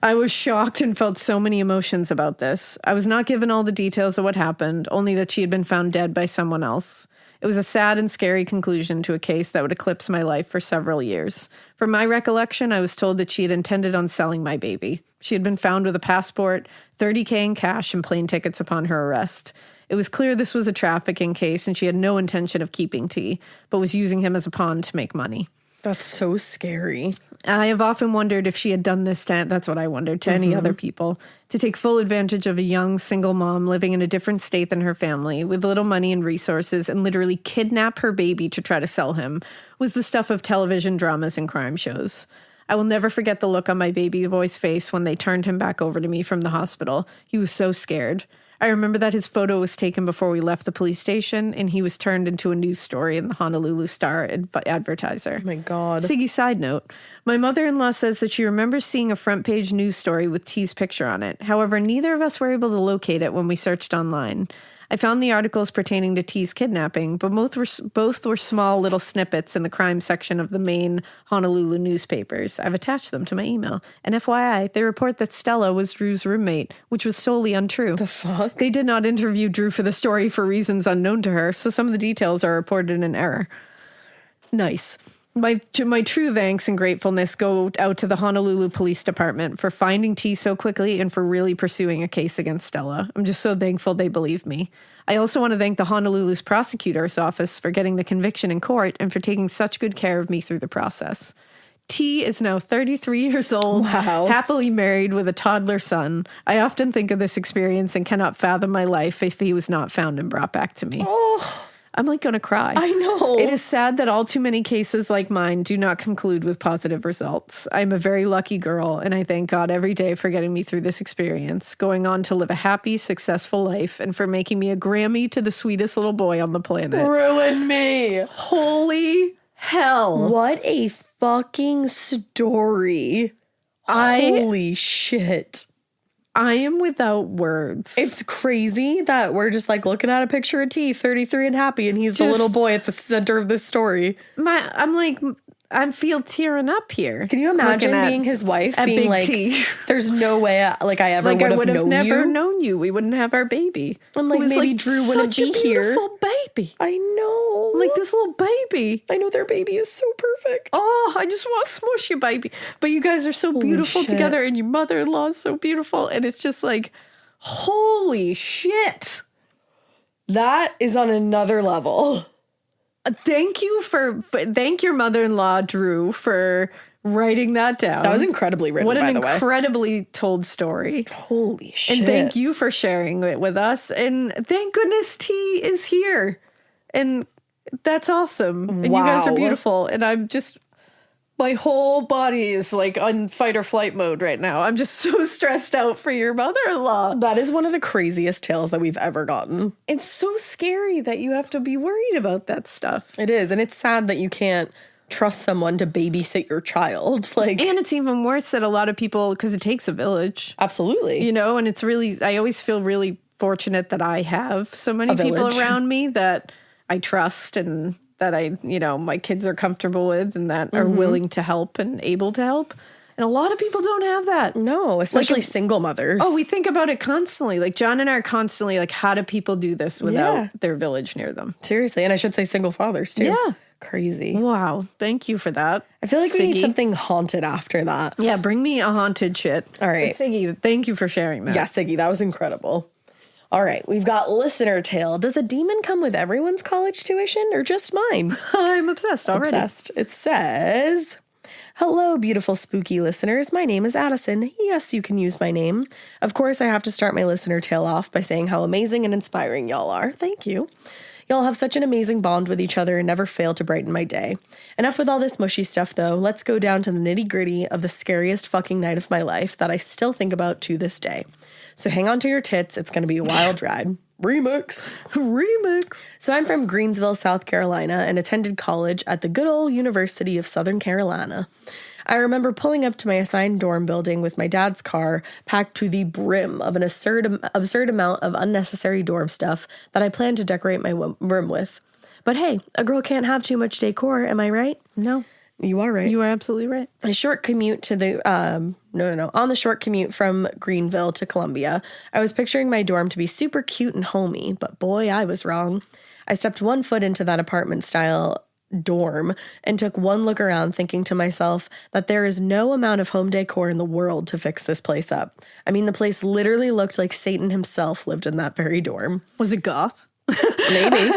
B: I was shocked and felt so many emotions about this. I was not given all the details of what happened, only that she had been found dead by someone else. It was a sad and scary conclusion to a case that would eclipse my life for several years. From my recollection, I was told that she had intended on selling my baby. She had been found with a passport, $30,000 in cash, and plane tickets upon her arrest. It was clear this was a trafficking case, and she had no intention of keeping T, but was using him as a pawn to make money.
A: That's so scary.
B: I have often wondered if she had done this that's what I wondered, to any other people, to take full advantage of a young single mom living in a different state than her family, with little money and resources, and literally kidnap her baby to try to sell him, was the stuff of television dramas and crime shows. I will never forget the look on my baby boy's face when they turned him back over to me from the hospital. He was so scared. I remember that his photo was taken before we left the police station, and he was turned into a news story in the Honolulu Star Advertiser.
A: Oh my God.
B: Siggy side note, my mother-in-law says that she remembers seeing a front-page news story with T's picture on it. However, neither of us were able to locate it when we searched online. I found the articles pertaining to T's kidnapping, but both were small little snippets in the crime section of the main Honolulu newspapers. I've attached them to my email. And FYI, they report that Stella was Drew's roommate, which was solely untrue.
A: The fuck?
B: They did not interview Drew for the story for reasons unknown to her, so some of the details are reported in error. Nice. My true thanks and gratefulness go out to the Honolulu Police Department for finding T so quickly and for really pursuing a case against Stella. I'm just so thankful they believed me. I also want to thank the Honolulu's prosecutor's office for getting the conviction in court and for taking such good care of me through the process. T is now 33 years old,
A: Wow.
B: happily married with a toddler son. I often think of this experience and cannot fathom my life if he was not found and brought back to me.
A: Oh,
B: I'm like going to cry.
A: I know.
B: It is sad that all too many cases like mine do not conclude with positive results. I'm a very lucky girl, and I thank God every day for getting me through this experience, going on to live a happy, successful life, and for making me a Grammy to the sweetest little boy on the planet.
A: Ruin me.
B: Holy hell.
A: What a fucking story. Holy shit.
B: I am without words.
A: It's crazy that we're just like looking at a picture of T, 33 and happy, and he's the little boy at the center of this story.
B: I'm like, I feel tearing up here.
A: Can you imagine being his wife, being
B: Big
A: like,
B: T.
A: there's no way I ever would have known
B: never
A: you.
B: known you. We wouldn't have our baby.
A: And like maybe Drew wouldn't be here.
B: Beautiful baby.
A: I know.
B: Like this little baby.
A: I know their baby is so perfect.
B: Oh, I just want to smush you, baby. But you guys are so beautiful
A: shit.
B: together, and your mother-in-law is so beautiful, and it's just like, holy shit.
A: That is on another level.
B: Thank your mother-in-law, Drew, for writing that down.
A: That was incredibly written,
B: What an
A: by the way.
B: incredibly told story.
A: Holy shit.
B: And thank you for sharing it with us. And thank goodness T is here. And that's awesome. And you guys are
A: Wow.
B: beautiful. And I'm just My whole body is like on fight or flight mode right now. I'm just so stressed out for your mother-in-law.
A: That is one of the craziest tales that we've ever gotten.
B: It's so scary that you have to be worried about that stuff.
A: It is, and it's sad that you can't trust someone to babysit your child. Like,
B: and it's even worse that a lot of people, because it takes a village.
A: Absolutely.
B: You know, and it's really, I always feel really fortunate that I have so many people around me that I trust and that my kids are comfortable with and that are willing to help and able to help. And a lot of people don't have that.
A: No, especially single mothers.
B: Oh, we think about it constantly. Like John and I are constantly like, how do people do this without their village near them?
A: Seriously. And I should say single fathers too.
B: Yeah.
A: Crazy.
B: Wow. Thank you for that.
A: I feel like we
B: Siggy.
A: need something haunted after that.
B: Yeah, bring me a haunted shit.
A: All right.
B: Siggy, thank you for sharing that.
A: Yeah, Siggy, that was incredible. All right, we've got listener tale. Does a demon come with everyone's college tuition or just mine?
B: I'm obsessed already.
A: Obsessed. It says, hello, beautiful spooky listeners. My name is Addison. Yes, you can use my name. Of course, I have to start my listener tale off by saying how amazing and inspiring y'all are. Thank you. Y'all have such an amazing bond with each other and never fail to brighten my day. Enough with all this mushy stuff, though. Let's go down to the nitty-gritty of the scariest fucking night of my life that I still think about to this day. So hang on to your tits. It's going to be a wild ride. Remix. So I'm from Greensville, South Carolina, and attended college at the good old University of Southern Carolina. I remember pulling up to my assigned dorm building with my dad's car packed to the brim of an absurd amount of unnecessary dorm stuff that I planned to decorate my room with. But hey, a girl can't have too much decor, am I right?
B: No.
A: You are right.
B: You are absolutely right.
A: A short commute to the, on the short commute from Greenville to Columbia, I was picturing my dorm to be super cute and homey, but boy, I was wrong. I stepped one foot into that apartment-style dorm and took one look around thinking to myself that there is no amount of home decor in the world to fix this place up. I mean, the place literally looked like Satan himself lived in that very dorm.
B: Was it goth?
A: Maybe.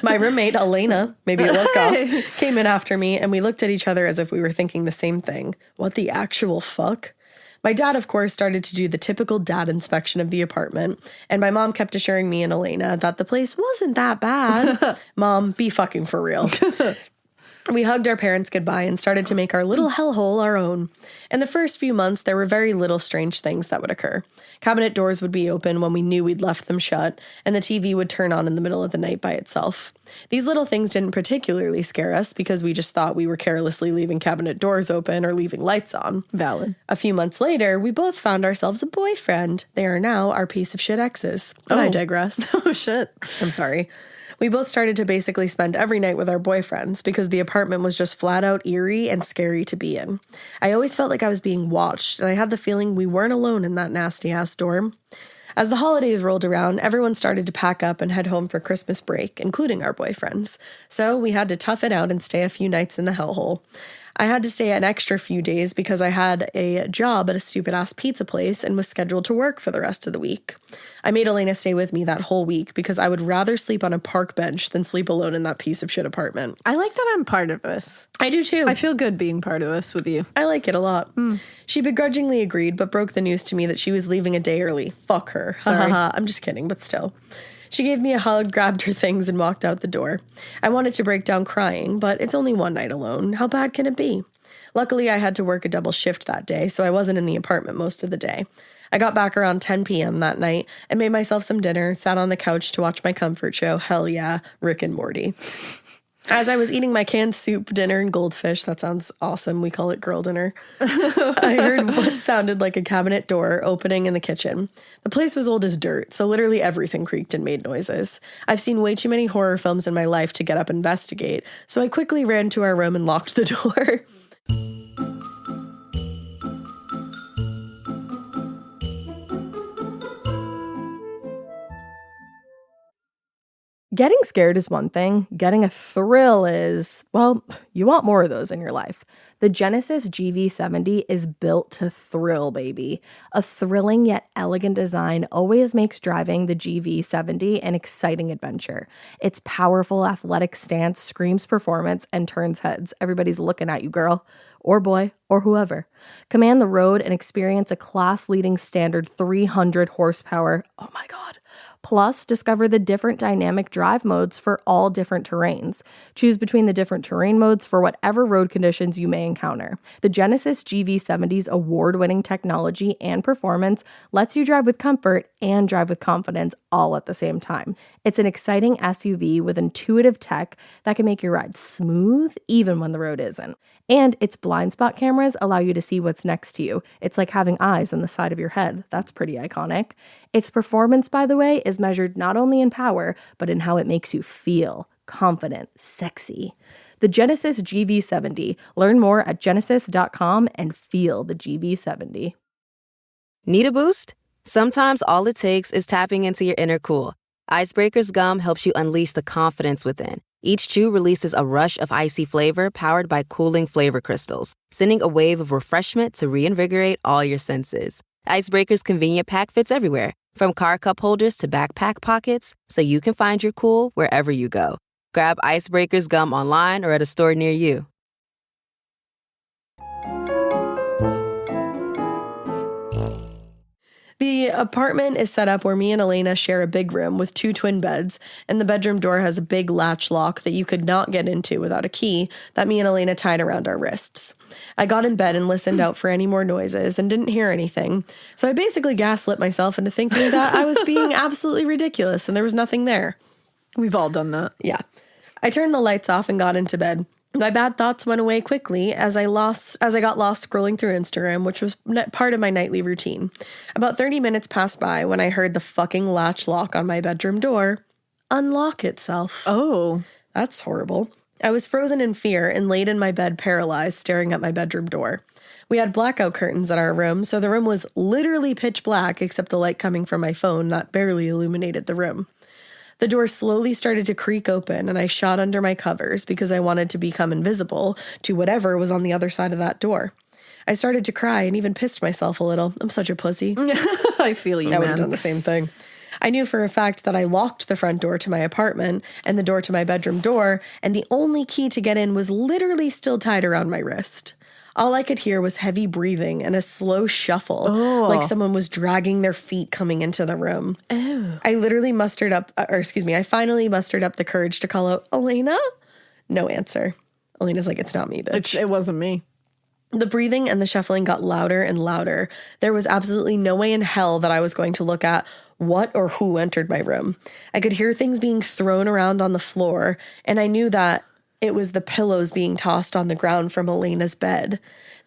A: My roommate, Alaina, maybe it was goth, came in after me, and we looked at each other as if we were thinking the same thing. What the actual fuck? My dad, of course, started to do the typical dad inspection of the apartment, and my mom kept assuring me and Alaina that the place wasn't that bad. Mom, be fucking for real. We hugged our parents goodbye and started to make our little hellhole our own. In the first few months, there were very little strange things that would occur. Cabinet doors would be open when we knew we'd left them shut, and the TV would turn on in the middle of the night by itself. These little things didn't particularly scare us because we just thought we were carelessly leaving cabinet doors open or leaving lights on.
B: Valid.
A: A few months later, we both found ourselves a boyfriend. They are now our piece of shit exes. But I digress.
B: Oh, shit.
A: I'm sorry. We both started to basically spend every night with our boyfriends because the apartment was just flat out eerie and scary to be in. I always felt like I was being watched, and I had the feeling we weren't alone in that nasty-ass dorm. As the holidays rolled around, everyone started to pack up and head home for Christmas break, including our boyfriends. So we had to tough it out and stay a few nights in the hellhole. I had to stay an extra few days because I had a job at a stupid-ass pizza place and was scheduled to work for the rest of the week. I made Alaina stay with me that whole week because I would rather sleep on a park bench than sleep alone in that piece of shit apartment.
B: I like that I'm part of this.
A: I do too.
B: I feel good being part of this with you.
A: I like it a lot. She begrudgingly agreed, but broke the news to me that she was leaving a day early. Fuck her. Sorry. I'm just kidding, but still. She gave me a hug, grabbed her things, and walked out the door. I wanted to break down crying, but it's only one night alone. How bad can it be? Luckily, I had to work a double shift that day, so I wasn't in the apartment most of the day. I got back around 10 p.m. that night and made myself some dinner, sat on the couch to watch my comfort show, hell yeah, Rick and Morty. As I was eating my canned soup, dinner, and goldfish, that sounds awesome, we call it girl dinner, I heard what sounded like a cabinet door opening in the kitchen. The place was old as dirt, so literally everything creaked and made noises. I've seen way too many horror films in my life to get up and investigate, so I quickly ran to our room and locked the door. Getting scared is one thing. Getting a thrill is, well, you want more of those in your life. The Genesis GV70 is built to thrill, baby. A thrilling yet elegant design always makes driving the GV70 an exciting adventure. Its powerful athletic stance screams performance and turns heads. Everybody's looking at you, girl, or boy, or whoever. Command the road and experience a class-leading standard 300 horsepower. Oh my God. Plus, discover the different dynamic drive modes for all different terrains. Choose between the different terrain modes for whatever road conditions you may encounter. The Genesis GV70's award-winning technology and performance lets you drive with comfort and drive with confidence all at the same time. It's an exciting SUV with intuitive tech that can make your ride smooth even when the road isn't. And its blind spot cameras allow you to see what's next to you. It's like having eyes on the side of your head. That's pretty iconic. Its performance, by the way, is measured not only in power, but in how it makes you feel confident, sexy. The Genesis GV70. Learn more at genesis.com and feel the GV70.
C: Need a boost? Sometimes all it takes is tapping into your inner cool. Icebreaker's gum helps you unleash the confidence within. Each chew releases a rush of icy flavor powered by cooling flavor crystals, sending a wave of refreshment to reinvigorate all your senses. Icebreaker's convenient pack fits everywhere, from car cup holders to backpack pockets, so you can find your cool wherever you go. Grab Icebreaker's gum online or at a store near you.
A: The apartment is set up where me and Alaina share a big room with 2 twin beds, and the bedroom door has a big latch lock that you could not get into without a key that me and Alaina tied around our wrists. I got in bed and listened out for any more noises and didn't hear anything, so I basically gaslit myself into thinking that I was being absolutely ridiculous and there was nothing there.
B: We've all done that.
A: Yeah. I turned the lights off and got into bed. My bad thoughts went away quickly as I got lost scrolling through Instagram, which was part of my nightly routine. About 30 minutes passed by when I heard the fucking latch lock on my bedroom door unlock itself.
B: Oh.
A: That's horrible. I was frozen in fear and laid in my bed paralyzed, staring at my bedroom door. We had blackout curtains in our room, so the room was literally pitch black except the light coming from my phone that barely illuminated the room. The door slowly started to creak open, and I shot under my covers because I wanted to become invisible to whatever was on the other side of that door. I started to cry and even pissed myself a little. I'm such a pussy.
B: I feel you,
A: I would have done the same thing. I knew for a fact that I locked the front door to my apartment and the door to my bedroom door, and the only key to get in was literally still tied around my wrist. All I could hear was heavy breathing and a slow shuffle, like someone was dragging their feet coming into the room.
B: Ew.
A: I finally mustered up the courage to call out, Alaina? No answer. Elena's like, it's not me, bitch.
B: It wasn't me.
A: The breathing and the shuffling got louder and louder. There was absolutely no way in hell that I was going to look at what or who entered my room. I could hear things being thrown around on the floor, and I knew that it was the pillows being tossed on the ground from Alaina's bed.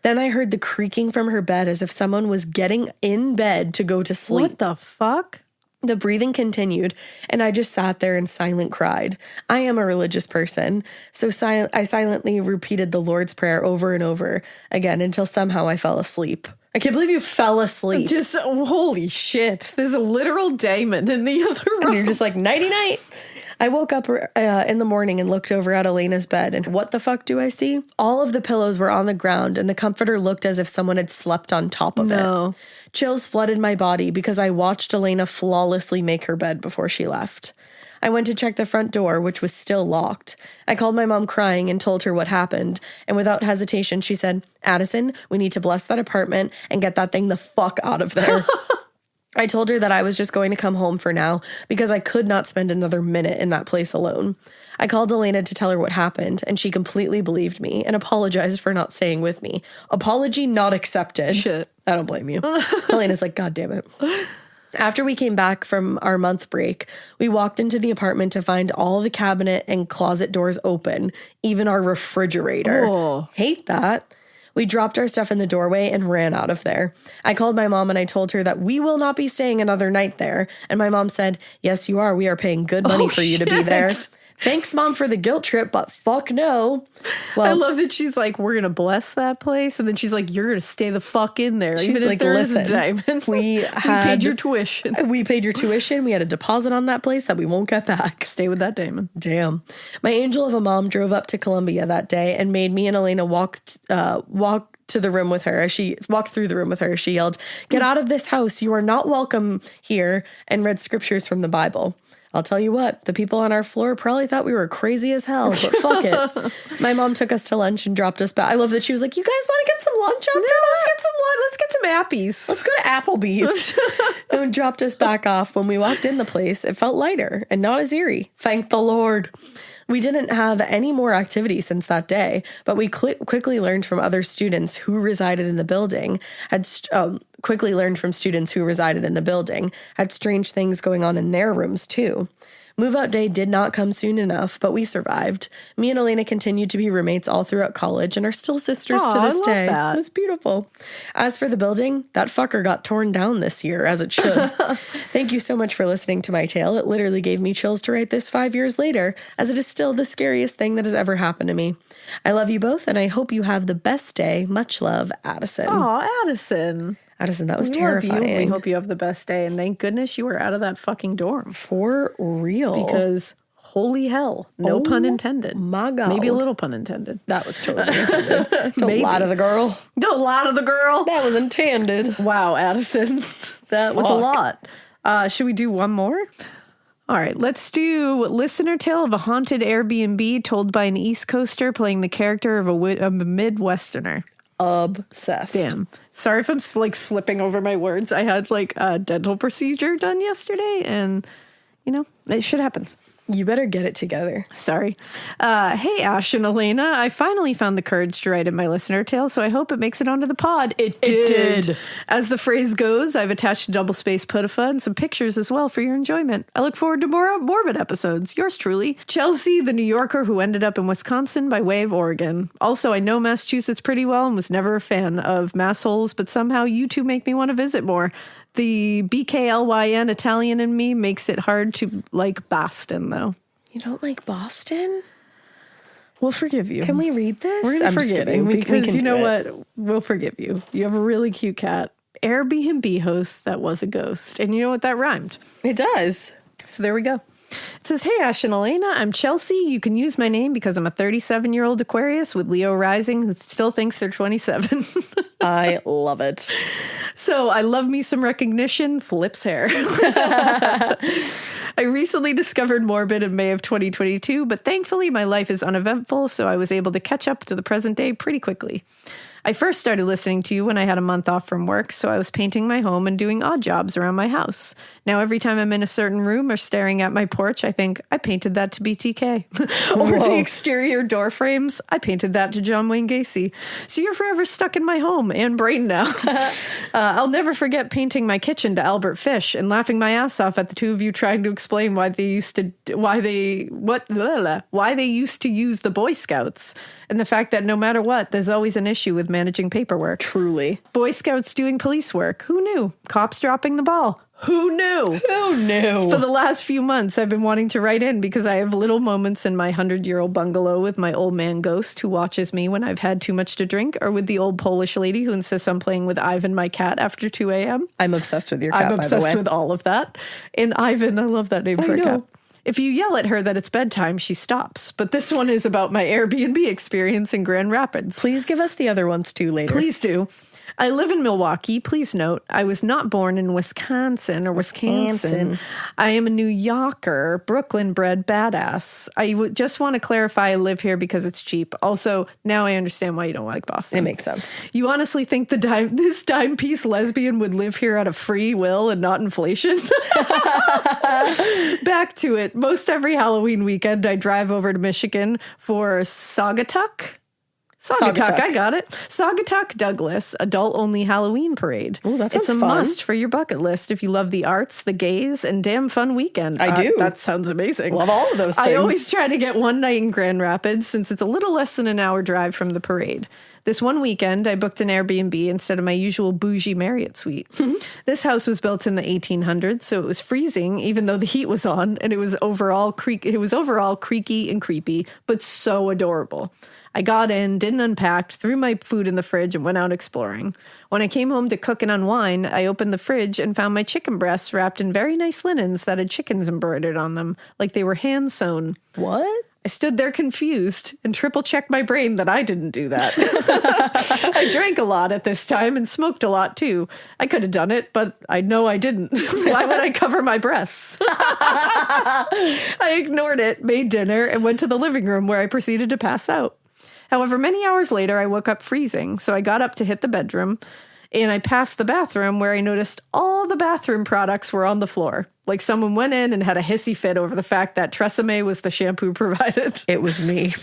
A: Then I heard the creaking from her bed as if someone was getting in bed to go to sleep.
B: What the fuck?
A: The breathing continued, and I just sat there and silent cried. I am a religious person, so I silently repeated the Lord's Prayer over and over again until somehow I fell asleep. I can't believe you fell asleep.
B: Just, holy shit. There's a literal daemon in the other room.
A: And you're just like, nighty-night. I woke up in the morning and looked over at Alaina's bed, and what the fuck do I see? All of the pillows were on the ground, and the comforter looked as if someone had slept on top of it. Chills flooded my body because I watched Alaina flawlessly make her bed before she left. I went to check the front door, which was still locked. I called my mom crying and told her what happened, and without hesitation, she said, Addison, we need to bless that apartment and get that thing the fuck out of there. I told her that I was just going to come home for now because I could not spend another minute in that place alone. I called Alaina to tell her what happened, and she completely believed me and apologized for not staying with me. Apology not accepted.
B: Shit.
A: I don't blame you. Alaina's like, God damn it. After we came back from our month break, we walked into the apartment to find all the cabinet and closet doors open, even our refrigerator.
B: Oh.
A: Hate that. We dropped our stuff in the doorway and ran out of there. I called my mom and I told her that we will not be staying another night there. And my mom said, yes, you are. We are paying good money for you to be there. Thanks, Mom, for the guilt trip, but fuck no.
B: Well, I love that she's like, we're going to bless that place. And then she's like, you're going to stay the fuck in there.
A: She's
B: even if
A: like,
B: there
A: listen,
B: is a diamond.
A: we
B: paid your tuition.
A: We paid your tuition. We had a deposit on that place that we won't get back.
B: Stay with that daemon.
A: Damn. My angel of a mom drove up to Columbia that day and made me and Alaina walk to the room with her. As she walked through the room with her, she yelled, get out of this house. You are not welcome here, and read scriptures from the Bible. I'll tell you what, the people on our floor probably thought we were crazy as hell, but fuck it. My mom took us to lunch and dropped us back. I love that she was like, you guys want to get some lunch after that?
B: Let's get some appies.
A: Let's go to Applebee's. And dropped us back off. When we walked in the place, it felt lighter and not as eerie. Thank the Lord. We didn't have any more activity since that day, but we quickly learned from other students who resided in the building, had strange things going on in their rooms too. Move-out day did not come soon enough, but we survived. Me and Alaina continued to be roommates all throughout college and are still sisters to this day. That's beautiful. As for the building, that fucker got torn down this year, as it should. Thank you so much for listening to my tale. It literally gave me chills to write this 5 years later, as it is still the scariest thing that has ever happened to me. I love you both, and I hope you have the best day. Much love, Addison.
B: Oh, Addison.
A: Addison, that was terrifying.
B: We hope you have the best day, and thank goodness you were out of that fucking dorm.
A: For real.
B: Because holy hell, no pun intended.
A: My God.
B: Maybe a little pun intended.
A: That was totally intended. Don't lie to the girl.
B: Don't lie to the girl.
A: That was intended.
B: Wow, Addison. That was a lot. Should we do one more? All right, let's do listener tale of a haunted Airbnb told by an East Coaster playing the character of a Midwesterner.
A: Obsessed.
B: Damn. Sorry if I'm like slipping over my words. I had like a dental procedure done yesterday, and you know, it shit happens.
A: You better get it together.
B: Sorry. Hey, Ash and Alaina. I finally found the courage to write in my listener tale, so I hope it makes it onto the pod. It did. As the phrase goes, I've attached a double-spaced puttifa and some pictures as well for your enjoyment. I look forward to more morbid episodes. Yours truly, Chelsea, the New Yorker who ended up in Wisconsin by way of Oregon. Also, I know Massachusetts pretty well and was never a fan of massholes, but somehow you two make me want to visit more. The BKLYN Italian in me makes it hard to like Boston, though.
A: You don't like Boston?
B: We'll forgive you.
A: Can we read this?
B: We're going to forgive you because you know
A: what?
B: We'll forgive you. You have a really cute cat. Airbnb host that was a ghost. And you know what? That rhymed.
A: It does.
B: So there we go. It says, hey, Ash and Alaina, I'm Chelsea. You can use my name because I'm a 37-year-old Aquarius with Leo rising who still thinks they're 27.
A: I love it.
B: So I love me some recognition. Flips hair. I recently discovered Morbid in May of 2022, but thankfully my life is uneventful, so I was able to catch up to the present day pretty quickly. I first started listening to you when I had a month off from work, so I was painting my home and doing odd jobs around my house. Now, every time I'm in a certain room or staring at my porch, I think, I painted that to BTK. Or the exterior door frames, I painted that to John Wayne Gacy. So you're forever stuck in my home and brain now. I'll never forget painting my kitchen to Albert Fish and laughing my ass off at the two of you trying to explain why they used to use the Boy Scouts. And the fact that no matter what, there's always an issue with managing paperwork.
A: Truly.
B: Boy Scouts doing police work. Who knew? Cops dropping the ball. Who knew?
A: Who knew?
B: For the last few months, I've been wanting to write in because I have little moments in my 100-year-old bungalow with my old man ghost who watches me when I've had too much to drink, or with the old Polish lady who insists on playing with Ivan, my cat, after 2 a.m.
A: I'm obsessed with your cat,
B: I'm
A: by the
B: obsessed
A: way.
B: with all of that. And Ivan, I love that name for a cat. If you yell at her that it's bedtime, she stops. But this one is about my Airbnb experience in Grand Rapids.
A: Please give us the other ones too later.
B: Please do. I live in Milwaukee. Please note, I was not born in Wisconsin. I am a New Yorker, Brooklyn-bred badass. I just want to clarify I live here because it's cheap. Also, now I understand why you don't like Boston.
A: It makes sense.
B: You honestly think this dime-piece lesbian would live here out of free will and not inflation? Back to it. Most every Halloween weekend, I drive over to Michigan for Saugatuck, I got it. Saugatuck Douglas, adult-only Halloween parade.
A: Oh, that sounds
B: fun. It's a
A: fun.
B: must for your bucket list if you love the arts, the gays, and damn fun weekend.
A: I do.
B: That sounds amazing.
A: Love all of those things.
B: I always try to get one night in Grand Rapids since it's a little less than an hour drive from the parade. This one weekend, I booked an Airbnb instead of my usual bougie Marriott suite. This house was built in the 1800s, so it was freezing, even though the heat was on, and it was overall creaky and creepy, but so adorable. I got in, didn't unpack, threw my food in the fridge, and went out exploring. When I came home to cook and unwind, I opened the fridge and found my chicken breasts wrapped in very nice linens that had chickens embroidered on them, like they were hand-sewn.
A: What?
B: I stood there confused and triple-checked my brain that I didn't do that. I drank a lot at this time and smoked a lot too. I could have done it, but I know I didn't. Why would I cover my breasts? I ignored it, made dinner, and went to the living room where I proceeded to pass out. However, many hours later, I woke up freezing, so I got up to hit the bedroom, and I passed the bathroom where I noticed all the bathroom products were on the floor. Like someone went in and had a hissy fit over the fact that Tresemme was the shampoo provided.
A: It was me.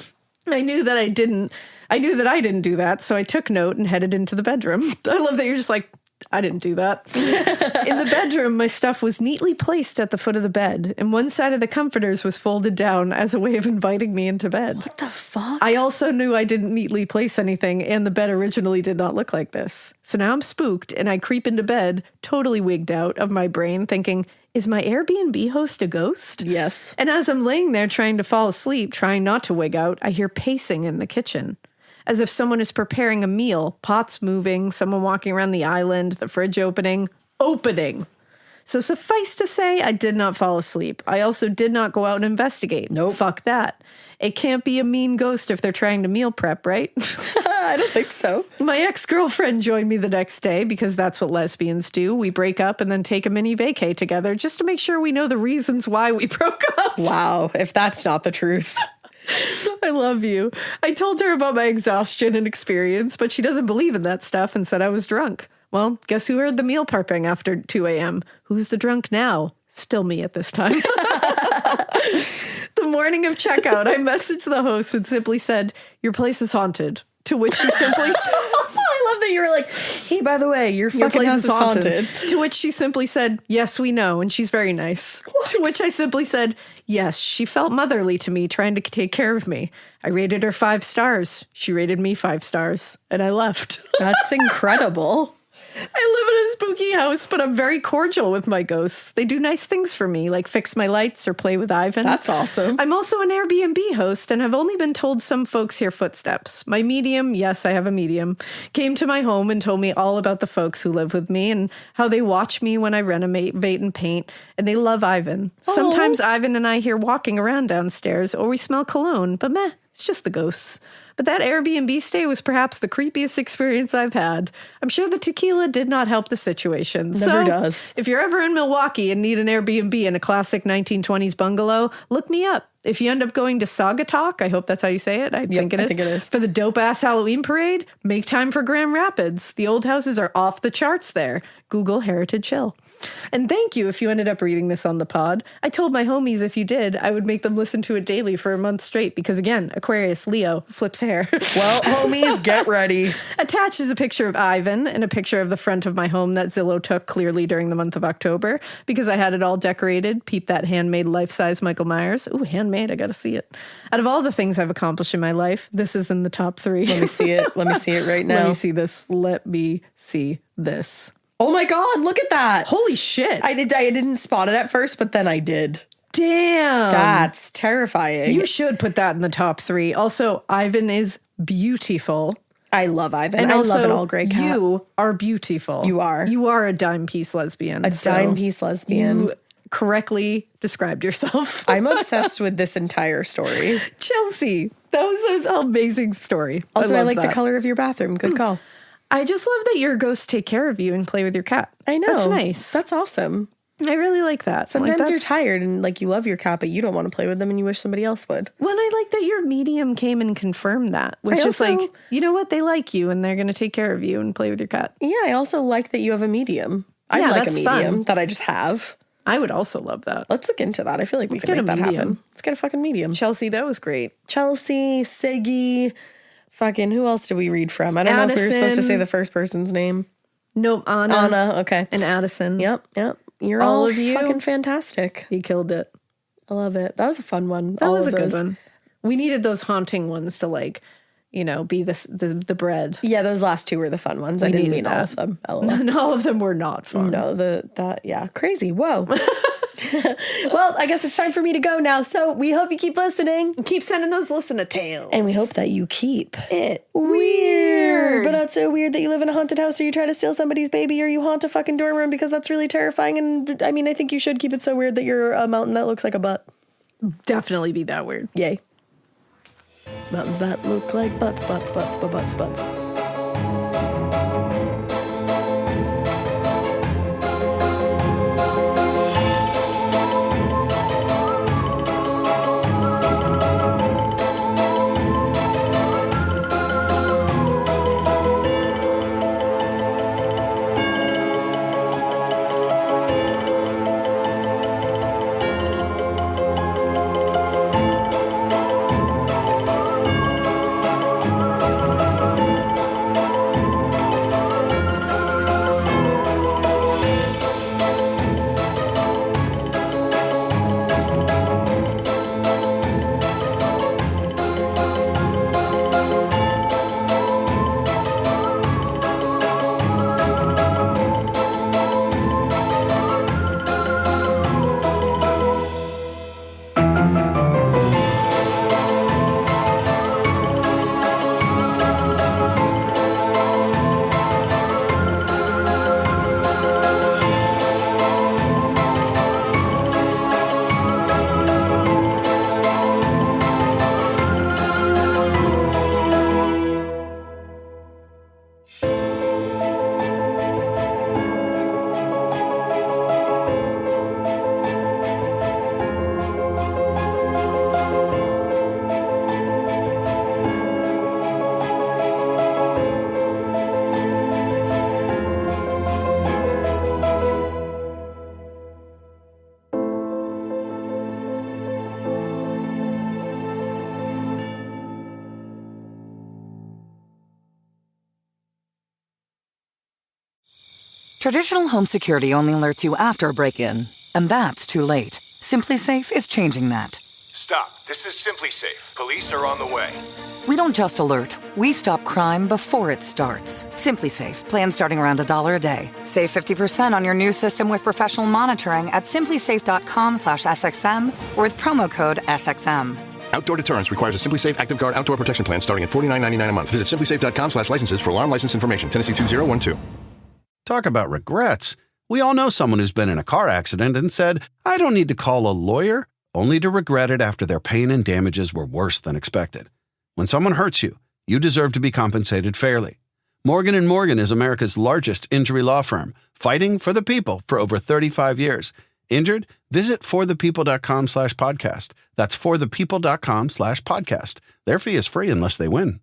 B: I knew that I didn't do that, so I took note and headed into the bedroom. I love that you're just like, I didn't do that. In the bedroom, my stuff was neatly placed at the foot of the bed, and one side of the comforters was folded down as a way of inviting me into bed.
A: What the fuck?
B: I also knew I didn't neatly place anything, and the bed originally did not look like this. So now I'm spooked, and I creep into bed, totally wigged out of my brain, thinking, is my Airbnb host a ghost?
A: Yes.
B: And as I'm laying there trying to fall asleep, trying not to wig out, I hear pacing in the kitchen. As if someone is preparing a meal, pots moving, someone walking around the island, the fridge opening. So suffice to say, I did not fall asleep. I also did not go out and investigate.
A: Nope.
B: Fuck that. It can't be a mean ghost if they're trying to meal prep, right?
A: I don't think so.
B: My ex-girlfriend joined me the next day because that's what lesbians do. We break up and then take a mini vacay together just to make sure we know the reasons why we broke up.
A: Wow, if that's not the truth.
B: I love you. I told her about my exhaustion and experience, but she doesn't believe in that stuff and said I was drunk. Well, guess who heard the meal prepping after 2 a.m.? Who's the drunk now? Still me at this time. The morning of checkout, I messaged the host and simply said, your place is haunted. To which she simply said,
A: I love that you were like, hey, by the way, your fucking
B: place
A: house is haunted.
B: To which she simply said, yes, we know. And she's very nice. What? To which I simply said, yes, she felt motherly to me, trying to take care of me. I rated her 5 stars. She rated me 5 stars. And I left.
A: That's incredible.
B: I live in a spooky house, but I'm very cordial with my ghosts. They do nice things for me, like fix my lights or play with Ivan.
A: That's awesome.
B: I'm also an Airbnb host, and have only been told some folks hear footsteps. My medium, yes, I have a medium, came to my home and told me all about the folks who live with me and how they watch me when I renovate and paint, and they love Ivan.
A: Aww.
B: Sometimes Ivan and I hear walking around downstairs, or we smell cologne, but meh, it's just the ghosts. But that Airbnb stay was perhaps the creepiest experience I've had. I'm sure the tequila did not help the situation.
A: Never does.
B: If you're ever in Milwaukee and need an Airbnb in a classic 1920s bungalow, look me up. If you end up going to Saugatuck, I hope that's how you say it. I think it is. For the dope-ass Halloween parade, make time for Grand Rapids. The old houses are off the charts there. Google Heritage Hill. And thank you if you ended up reading this on the pod. I told my homies if you did, I would make them listen to it daily for a month straight because, again, Aquarius, Leo, flips hair.
A: Well, homies, get ready.
B: Attached is a picture of Ivan and a picture of the front of my home that Zillow took clearly during the month of October because I had it all decorated. Peep that handmade life-size Michael Myers. Ooh, handmade. I got to see it. Out of all the things I've accomplished in my life, this is in the top 3.
A: Let me see it. Let me see it right now.
B: Let me see this. Let me see this.
A: Oh my God, look at that.
B: Holy shit.
A: I didn't spot it at first, but then I did.
B: Damn.
A: That's terrifying.
B: You should put that in the top 3. Also, Ivan is beautiful.
A: I love Ivan.
B: And
A: I
B: also,
A: love an all gray cat.
B: You are beautiful.
A: You are.
B: You are a dime piece lesbian.
A: Dime piece lesbian.
B: You correctly described yourself.
A: I'm obsessed with this entire story.
B: Chelsea, that was an amazing story.
A: Also, I like the color of your bathroom. Good call.
B: I just love that your ghosts take care of you and play with your cat.
A: I know.
B: That's nice.
A: That's awesome.
B: I really like that.
A: Sometimes you're tired and like you love your cat, but you don't want to play with them and you wish somebody else would.
B: When I like that your medium came and confirmed that. Was just
A: also,
B: like, you know what? They like you and they're going to take care of you and play with your cat.
A: Yeah, I also like that you have a medium. I'd
B: Yeah,
A: like a
B: that's
A: medium
B: fun.
A: that I just have.
B: I would also love that.
A: Let's look into that. I feel like we
B: Let's
A: can
B: get
A: make
B: a
A: that
B: medium.
A: happen. Let's get a fucking medium.
B: Chelsea, that was great.
A: Chelsea, Siggy, fucking who else did we read from? I don't know if we were supposed to say the first person's name.
B: No, Anna.
A: Anna, okay.
B: And Addison.
A: Yep. You're all of you fucking fantastic.
B: You killed it.
A: I love it. That was a fun one.
B: That was a good one. We needed those haunting ones to like, you know, be the bread.
A: Yeah, those last 2 were the fun ones. I didn't mean all of them. LOL.
B: And all of them were not fun.
A: No, yeah, crazy. Whoa. Well, I guess it's time for me to go now. So we hope you keep listening.
B: Keep sending those listener tales.
A: And we hope that you keep
B: it
A: weird. But not so weird that you live in a haunted house or you try to steal somebody's baby or you haunt a fucking dorm room because that's really terrifying. And I mean, I think you should keep it so weird that you're a mountain that looks like a butt.
B: Definitely be that weird.
A: Yay. Mountains that look like butts.
D: Traditional home security only alerts you after a break-in, and that's too late. Simply Safe is changing that.
E: Stop. This is Simply Safe. Police are on the way.
D: We don't just alert, we stop crime before it starts. Simply Safe, plan starting around $1 a day. Save 50% on your new system with professional monitoring at simplysafe.com/SXM or with promo code SXM.
F: Outdoor deterrence requires a Simply Safe Active Guard outdoor protection plan starting at $49.99 a month. Visit simplysafe.com/licenses for alarm license information. Tennessee 2012.
G: Talk about regrets. We all know someone who's been in a car accident and said, I don't need to call a lawyer, only to regret it after their pain and damages were worse than expected. When someone hurts you, you deserve to be compensated fairly. Morgan & Morgan is America's largest injury law firm, fighting for the people for over 35 years. Injured? Visit forthepeople.com/podcast. That's forthepeople.com/podcast. Their fee is free unless they win.